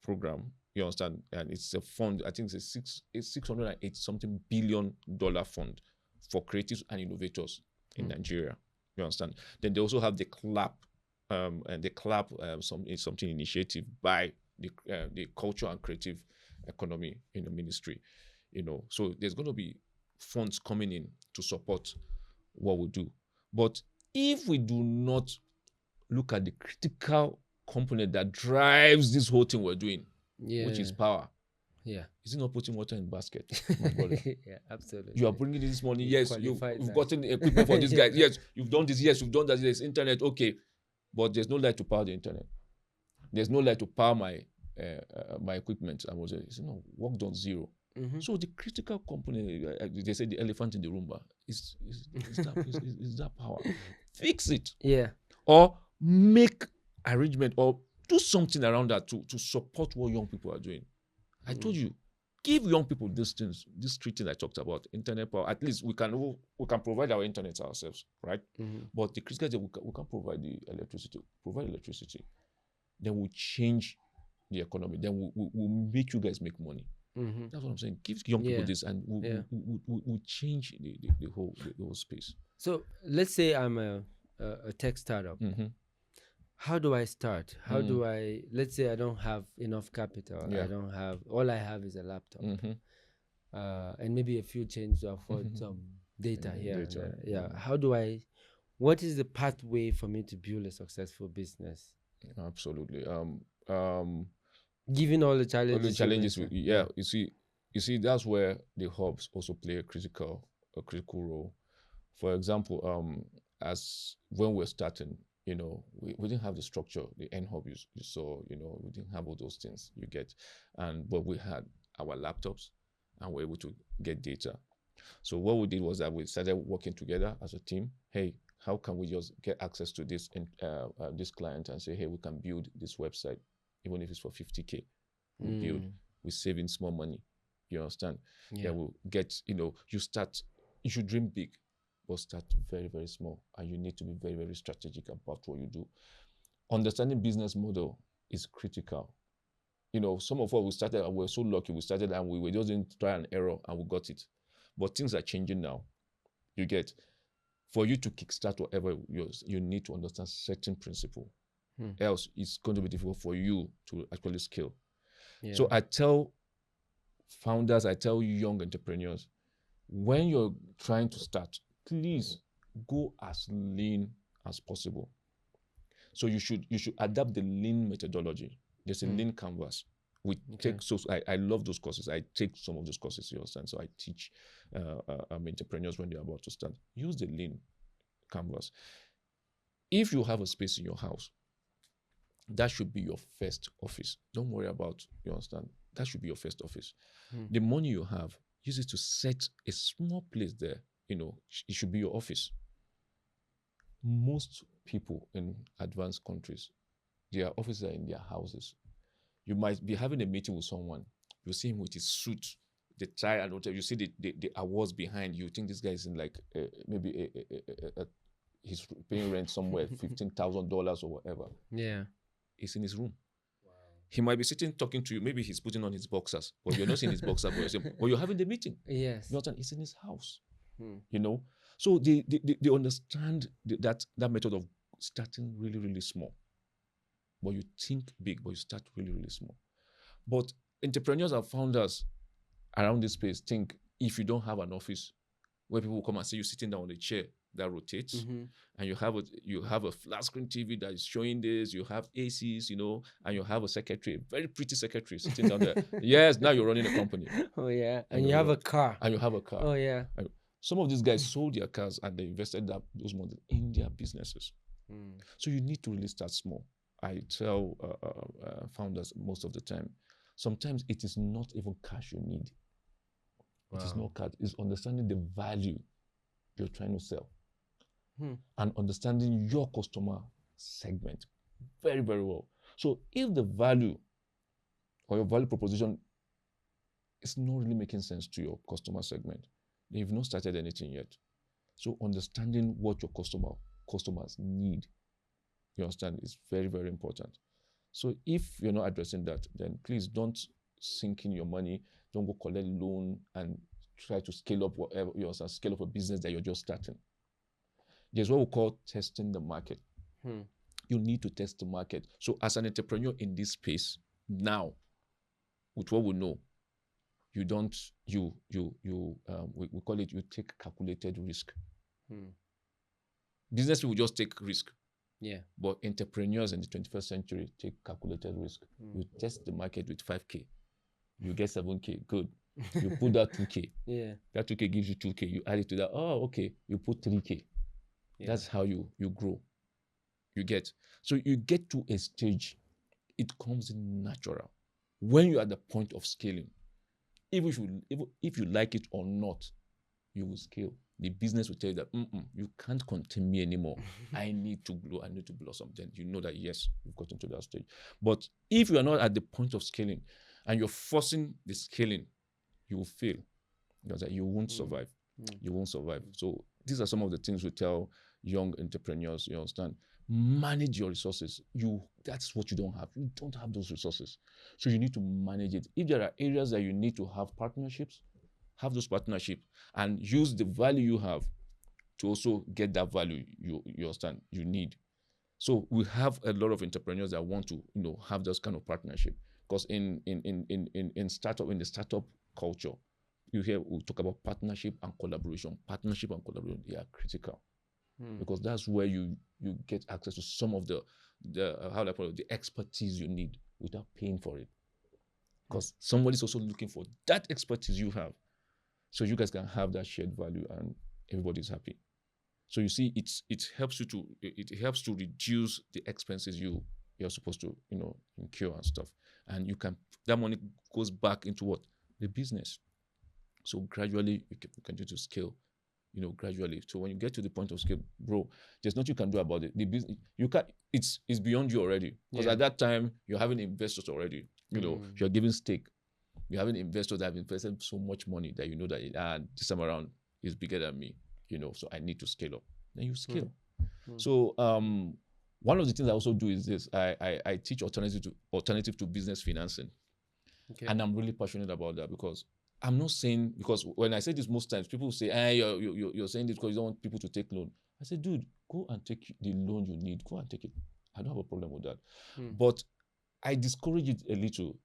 program, you understand, and it's a fund. I think it's a $680 something billion fund for creatives and innovators in Nigeria. You understand? Then they also have the CLAP, something initiative by the culture and creative economy in the ministry. So there's going to be funds coming in to support what we do. But if we do not look at the critical component that drives this whole thing we're doing, which is power. Yeah. Is it not putting water in the basket? My brother? Yeah, absolutely. You are bringing this money. Yes, you've gotten equipment for this guy. Yes, you've done this. Yes, you've done that. There's internet. Okay. But there's no light to power the internet. There's no light to power my equipment. I was work done zero. So the critical component, they say the elephant in the room, is that power. Fix it. Yeah. Or make arrangement or do something around that to support what young people are doing. I told you, Give young people these things, these three things I talked about. Internet power. At least we can provide our internet ourselves, right? But the critical thing, we can provide the electricity. Provide electricity, then we'll change the economy. Then we'll make you guys make money. That's what I'm saying. Give young people this, and we'll change the whole space. So let's say I'm a tech startup. How do I start? How do I, let's say I don't have enough capital. I don't have, all I have is a laptop. And maybe a few change to afford some data here. How do I, what is the pathway for me to build a successful business? Absolutely. Given all the challenges. All the challenges, you see, that's where the hubs also play a critical role. For example, as when we're starting, we didn't have the structure, the N hub you saw, we didn't have all those things you get, but we had our laptops and we're able to get data. So what we did was that we started working together as a team. Hey, how can we just get access to this client and say, hey, we can build this website, even if it's for 50K. We'll build. We're saving small money. You understand? Yeah, we'll get, you should dream big, but start very, very small. And you need to be very, very strategic about what you do. Understanding business model is critical. Some of us, we started, and we're so lucky, we started and we were just in try and error and we got it. But things are changing now. You get, for you to kickstart whatever you need to understand certain principle. Else, it's going to be difficult for you to actually scale. So I tell founders, I tell young entrepreneurs, when you're trying to start, please go as lean as possible. So you should adapt the lean methodology. There's a lean canvas. I love those courses. I take some of those courses, you understand? So I teach entrepreneurs when they're about to start. Use the lean canvas. If you have a space in your house, that should be your first office. Don't worry about, you understand? That should be your first office. The money you have, use it to set a small place there. It should be your office. Most people in advanced countries, their offices are in their houses. You might be having a meeting with someone. You see him with his suit, the tie, and whatever. You see the awards behind. You think this guy is in like maybe he's paying rent somewhere, $15,000 or whatever. Yeah, he's in his room. Wow. He might be sitting talking to you. Maybe he's putting on his boxers, but you're not seeing his boxers. But you're having the meeting. Yes, you understand? He's in his house. So they understand that method of starting really, really small. But you think big, but you start really, really small. But entrepreneurs and founders around this space think if you don't have an office where people will come and see you sitting down on a chair that rotates, and you have a flat screen TV that is showing this, you have ACs, and you have a secretary, a very pretty secretary sitting down there. Yes, now you're running a company. Oh yeah, and you have a car. And you have a car. Oh yeah. Some of these guys sold their cars and they invested those money in their businesses. So you need to really start small. I tell founders most of the time, sometimes it is not even cash you need. Wow. It is not cash. It's understanding the value you're trying to sell and understanding your customer segment very, very well. So if the value or your value proposition is not really making sense to your customer segment, then you've not started anything yet. So understanding what your customers need, you understand, is very, very important. So if you're not addressing that, then please don't sink in your money. Don't go collect loan and try to scale up whatever, you understand, scale up a business that you're just starting. There's what we call testing the market. You need to test the market. So as an entrepreneur in this space now, with what we know, we call it, you take calculated risk. Business people just take risk. Yeah. But entrepreneurs in the 21st century take calculated risk. You test the market with 5K. You get 7K. Good. You put that 2K. Yeah. That 2K gives you 2K. You add it to that. Oh, okay. You put 3K. Yeah. That's how you grow. You get. So you get to a stage, it comes in natural. When you're at the point of scaling, if you like it or not, you will scale. The business will tell you that you can't contain me anymore. I need to grow. I need to blossom. Then you know that yes, you've gotten to that stage. But if you are not at the point of scaling and you're forcing the scaling, you will fail. You won't survive. You won't survive. So these are some of the things we tell young entrepreneurs. You understand? Manage your resources. That's what you don't have. You don't have those resources. So you need to manage it. If there are areas that you need to have partnerships, have those partnerships and use the value you have to also get that value you understand you need. So we have a lot of entrepreneurs that want to have this kind of partnership, because in the startup culture, we talk about partnership and collaboration. Partnership and collaboration, they are critical, because that's where you get access to some of the expertise you need without paying for it, because somebody's also looking for that expertise you have, so you guys can have that shared value and everybody's happy. So you see, it helps to reduce the expenses you're supposed to incur and stuff, and that money goes back into what? The business. So gradually you can continue to scale, gradually. So when you get to the point of scale, bro, there's nothing you can do about it. The business, you can't. It's beyond you already, because at that time you're having investors already. You're giving stake. You're having investors that have invested so much money that that this time around is bigger than me. So I need to scale up. Then you scale. So one of the things I also do is this: I teach alternative to business financing, and I'm really passionate about that, because I'm not saying, because when I say this most times, people say, you're saying this because you don't want people to take loan. I say, dude, go and take the loan you need. Go and take it. I don't have a problem with that. But I discourage it a little,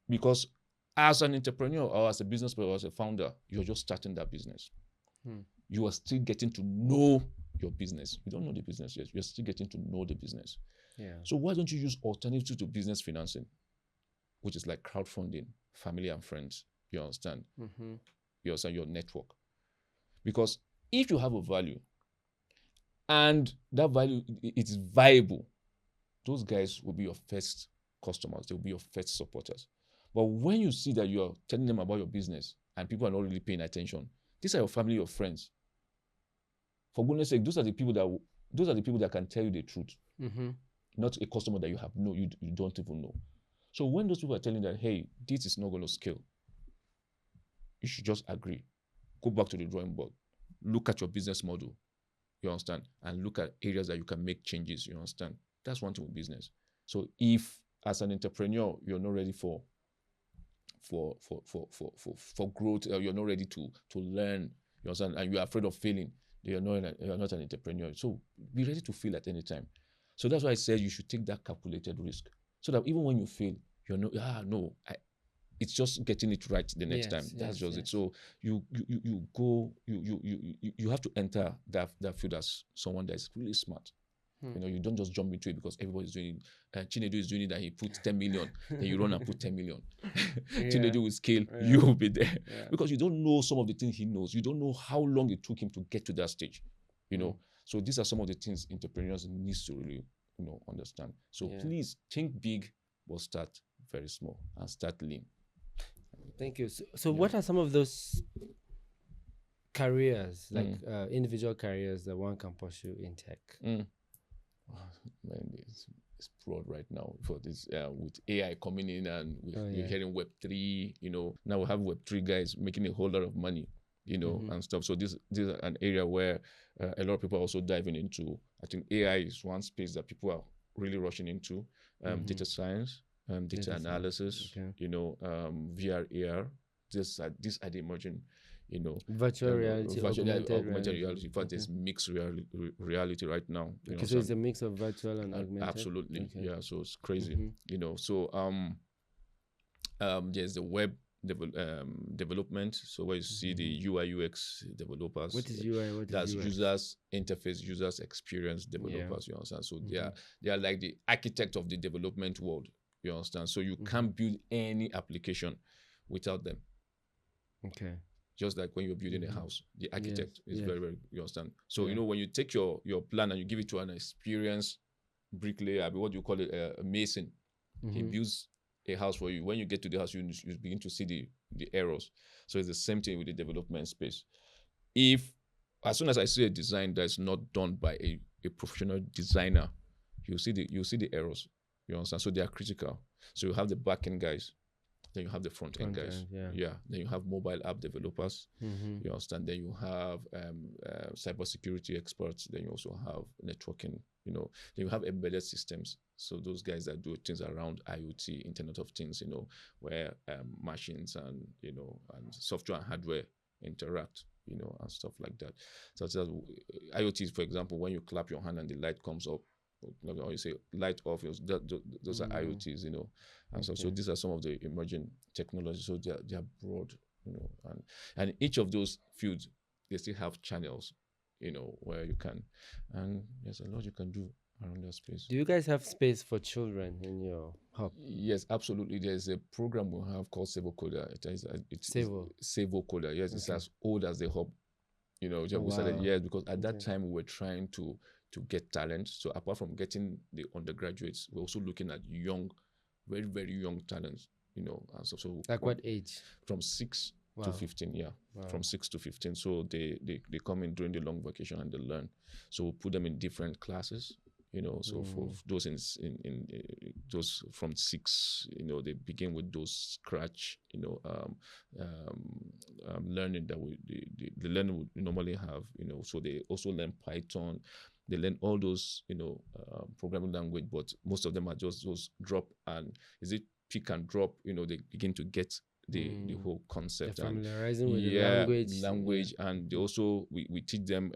because as an entrepreneur or as a business person or as a founder, you're just starting that business. You are still getting to know your business. You don't know the business yet. You're still getting to know the business. So why don't you use alternatives to business financing, which is like crowdfunding, family and friends? You understand? You understand your network. Because if you have a value and that value is viable, those guys will be your first customers. They'll be your first supporters. But when you see that you're telling them about your business and people are not really paying attention, these are your family, your friends. For goodness sake, those are the people that can tell you the truth. Not a customer that you don't even know. So when those people are telling that, hey, this is not going to scale, you should just agree. Go back to the drawing board. Look at your business model. You understand? And look at areas that you can make changes. You understand? That's one thing with business. So if as an entrepreneur you're not ready for growth, you're not ready to learn, you understand, and you're afraid of failing, you're not an entrepreneur. So be ready to fail at any time. So that's why I said you should take that calculated risk, so that even when you fail, it's just getting it right the next time. That's just it. So you have to enter that field as someone that's really smart. You don't just jump into it because everybody's doing it. Chinedu is doing it and he puts 10 million, then you run and put 10 million. Chinedu will scale, you will be there. Because you don't know some of the things he knows. You don't know how long it took him to get to that stage. So these are some of the things entrepreneurs need to really understand. So please think big, but start very small and start lean. Thank you. So what are some of those careers, like individual careers that one can pursue in tech? Man, it's broad right now for this with AI coming in, and we're hearing Web3. Now we have Web3 guys making a whole lot of money, and stuff. So this is an area where a lot of people are also diving into. I think AI is one space that people are really rushing into. Data science, data analysis, VR, AR. These are the emerging, virtual reality, augmented reality. In fact, there's mixed reality right now. So it's a mix of virtual and augmented. Absolutely, yeah. So it's crazy, So there's the web development. So where you see the UI UX developers. What is UI? That's users interface, users experience developers. You understand? So they are like the architect of the development world. You understand? So you can't build any application without them. Okay. Just like when you're building a house, the architect is very, very, you understand? So, when you take your plan and you give it to an experienced bricklayer, what do you call it, a mason, he builds a house for you. When you get to the house, you begin to see the errors. So it's the same thing with the development space. As soon as I see a design that's not done by a professional designer, you'll see the errors. You understand? So they are critical. So you have the backend guys, Then you have the front end Front guys. end, yeah. Then you have mobile app developers. Mm-hmm. You understand? Then you have cybersecurity experts. Then you also have networking. Then you have embedded systems. So those guys that do things around IoT, Internet of Things. Where machines and and software and hardware interact. And stuff like that. So IoT, for example, when you clap your hand and the light comes up, or you say light off, those are IoTs, and so these are some of the emerging technologies. So they are broad, and each of those fields, they still have channels, where you can, and there's a lot you can do around that space. Do you guys have space for children in your hub? Yes, absolutely. There's a program we have called Sevocoda. It's Sevocoda. Yes, it's as old as the hub. We started because at that time we were trying to get talent. So apart from getting the undergraduates, we're also looking at young, very, very young talents, and so like what age? From 6 to 15, from 6 to 15. So they come in during the long vacation and they learn. So we put them in different classes, so for those in those from 6, they begin with those scratch, learning that the learner would normally have, so they also learn Python. They learn all those, programming language, but most of them are just those drop and pick and drop. They begin to get the whole concept. They're familiarizing with the language, and they also we teach them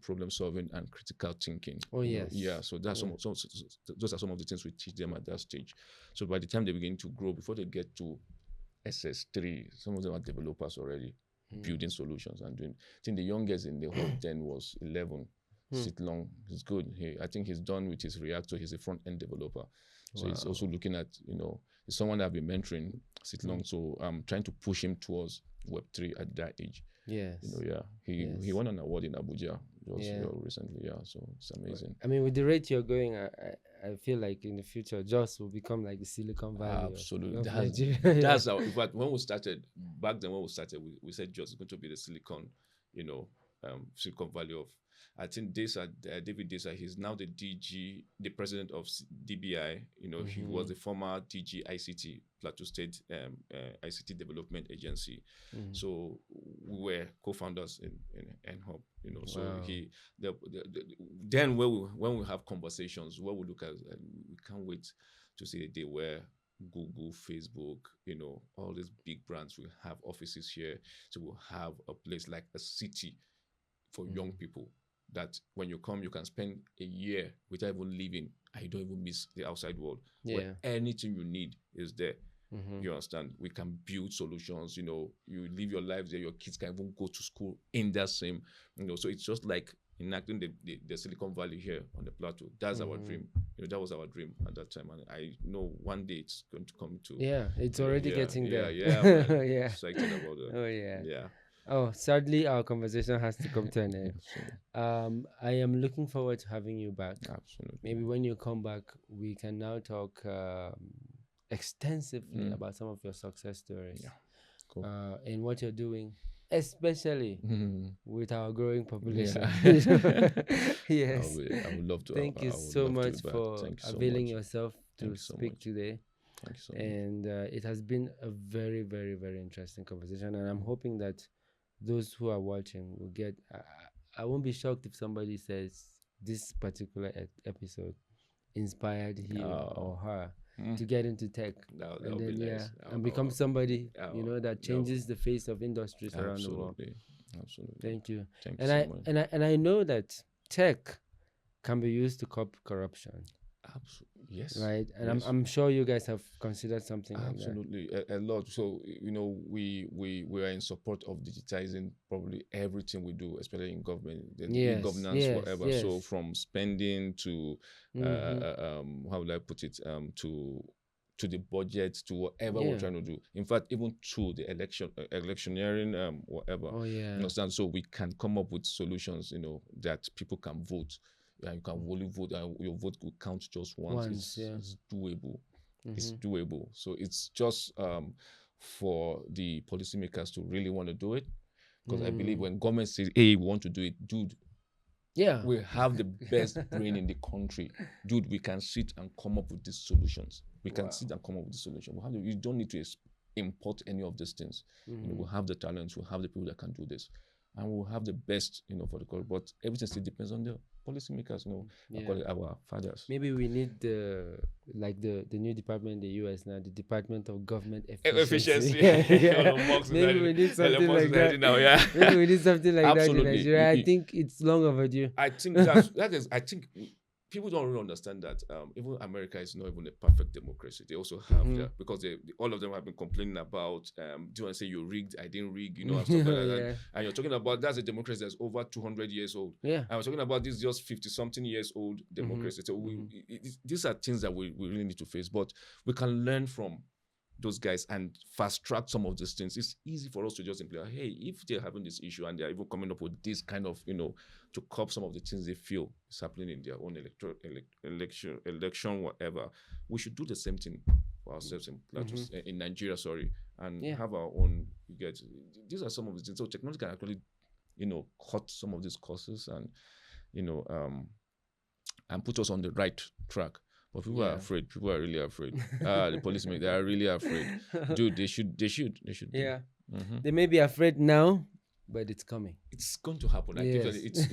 problem solving and critical thinking. Oh yes, So that's those are some of the things we teach them at that stage. So by the time they begin to grow, before they get to SS3, some of them are developers already, building solutions and doing. I think the youngest in the whole then was 11. Sit long, he's good. I think he's done with his React, so he's a front end developer. So he's also looking at, he's someone that I've been mentoring, Sit long. So I'm trying to push him towards Web3 at that age. Yes. He won an award in Abuja recently. So it's amazing. I mean, with the rate you're going, I feel like in the future, Jos will become like the Silicon Valley. Absolutely. That's how. In fact, when we started back then, we said Jos is going to be the Silicon Valley of. I think David Desa, he's now the DG, the president of DBI. He was the former DG ICT, Plateau State ICT Development Agency. So we were co-founders in NHub. So then when we have conversations, what we look at, we can't wait to see the day where Google, Facebook, all these big brands will have offices here. So we'll have a place like a city for young people, that when you come, you can spend a year without even leaving, and you don't even miss the outside world. Where anything you need is there. You understand? We can build solutions. You live your life there. Your kids can even go to school in that same. So it's just like enacting the Silicon Valley here on the plateau. That's our dream. That was our dream at that time, and I know one day it's going to come to. Yeah, it's already getting there. Yeah. Excited about that. Oh yeah. Yeah. Oh, sadly, our conversation has to come to an end. I am looking forward to having you back. Absolutely. Maybe when you come back, we can now talk extensively about some of your success stories. Yeah, cool. And what you're doing, especially with our growing population. Yes. I would love to. Thank you so much for availing yourself to speak today. Thank you so much. And it has been a very, very, very interesting conversation. And I'm hoping that those who are watching will get. I won't be shocked if somebody says this particular episode inspired him or her to get into tech, and then nice. And become somebody that changes the face of industries around the world. Absolutely. Thank you. Thank you so much. And I know that tech can be used to curb corruption. Absolutely. Yes. Right. And I'm sure you guys have considered something absolutely like that. a lot. So we are in support of digitizing probably everything we do, especially in government, governance, whatever. Yes. So from spending to how would I put it, to the budget, to whatever we're trying to do. In fact, even to the electioneering, whatever. Oh yeah. Understand? So we can come up with solutions, that people can vote. Yeah, you can only vote, and your vote could count just once. It's doable. It's doable. So it's just for the policymakers to really want to do it, because I believe when government says, "Hey, we want to do it," dude, we have the best brain in the country, dude. We can sit and come up with these solutions. We can sit and come up with the solution. You don't need to import any of these things. We'll have the talents, we'll have the people that can do this, and we'll have the best, for the country. But everything still depends on the policymakers, I call it our fathers. Maybe we need the new department in the US now, the Department of Government Efficiency. Maybe we need something like that. Now, yeah. Maybe we need something like Absolutely. that in Nigeria. I think it's long overdue. I think I think people don't really understand that even America is not even a perfect democracy. They also have because all of them have been complaining about do you want to say you rigged, I didn't rig, and stuff like that. And you're talking about that's a democracy that's over 200 years old. Yeah. And we're talking about this just 50-something years old democracy. So these are things that we really need to face, but we can learn from those guys and fast track some of these things. It's easy for us to just imply, hey, if they're having this issue and they're even coming up with this kind of, to curb some of the things they feel is happening in their own election, whatever, we should do the same thing for ourselves in Nigeria, and have our own. These are some of the things. So technology can actually, cut some of these courses and, and put us on the right track. But people are afraid. People are really afraid. The policemen, they are really afraid. Dude, they should. Yeah. They may be afraid now, but it's coming. It's going to happen. Yes.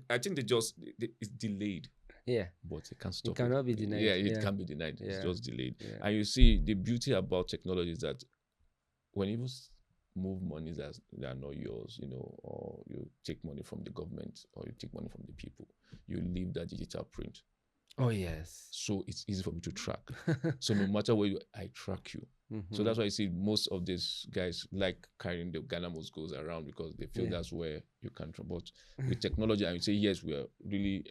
I think it's delayed. Yeah. But it can't stop. It cannot be denied. Yeah, it can't be denied. Yeah. It's just delayed. Yeah. And you see, the beauty about technology is that when you move money that are not yours, or you take money from the government or you take money from the people, you leave that digital print. Oh, yes. So it's easy for me to track. So no matter where I track you. So that's why you see most of these guys like carrying the Ghana Must Goes around because they feel that's where you can. But with technology, and you say, yes, we are really,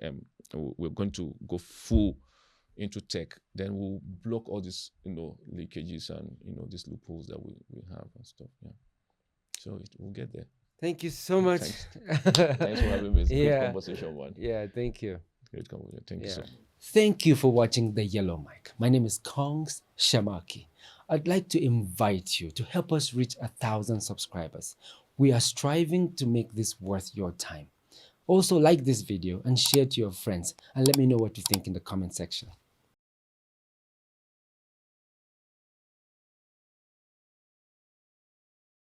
we're going to go full into tech, then we'll block all these, leakages and, these loopholes that we have and stuff. Yeah. So we'll get there. Thank you so much. Thanks for having me. It's a great conversation, man. Yeah, thank you. Great conversation. Thank you so much. Thank you for watching The Yellow Mic. My name is Kongs Shamaki. I'd like to invite you to help us reach 1,000 subscribers. We are striving to make this worth your time. Also, like this video and share to your friends and let me know what you think in the comment section.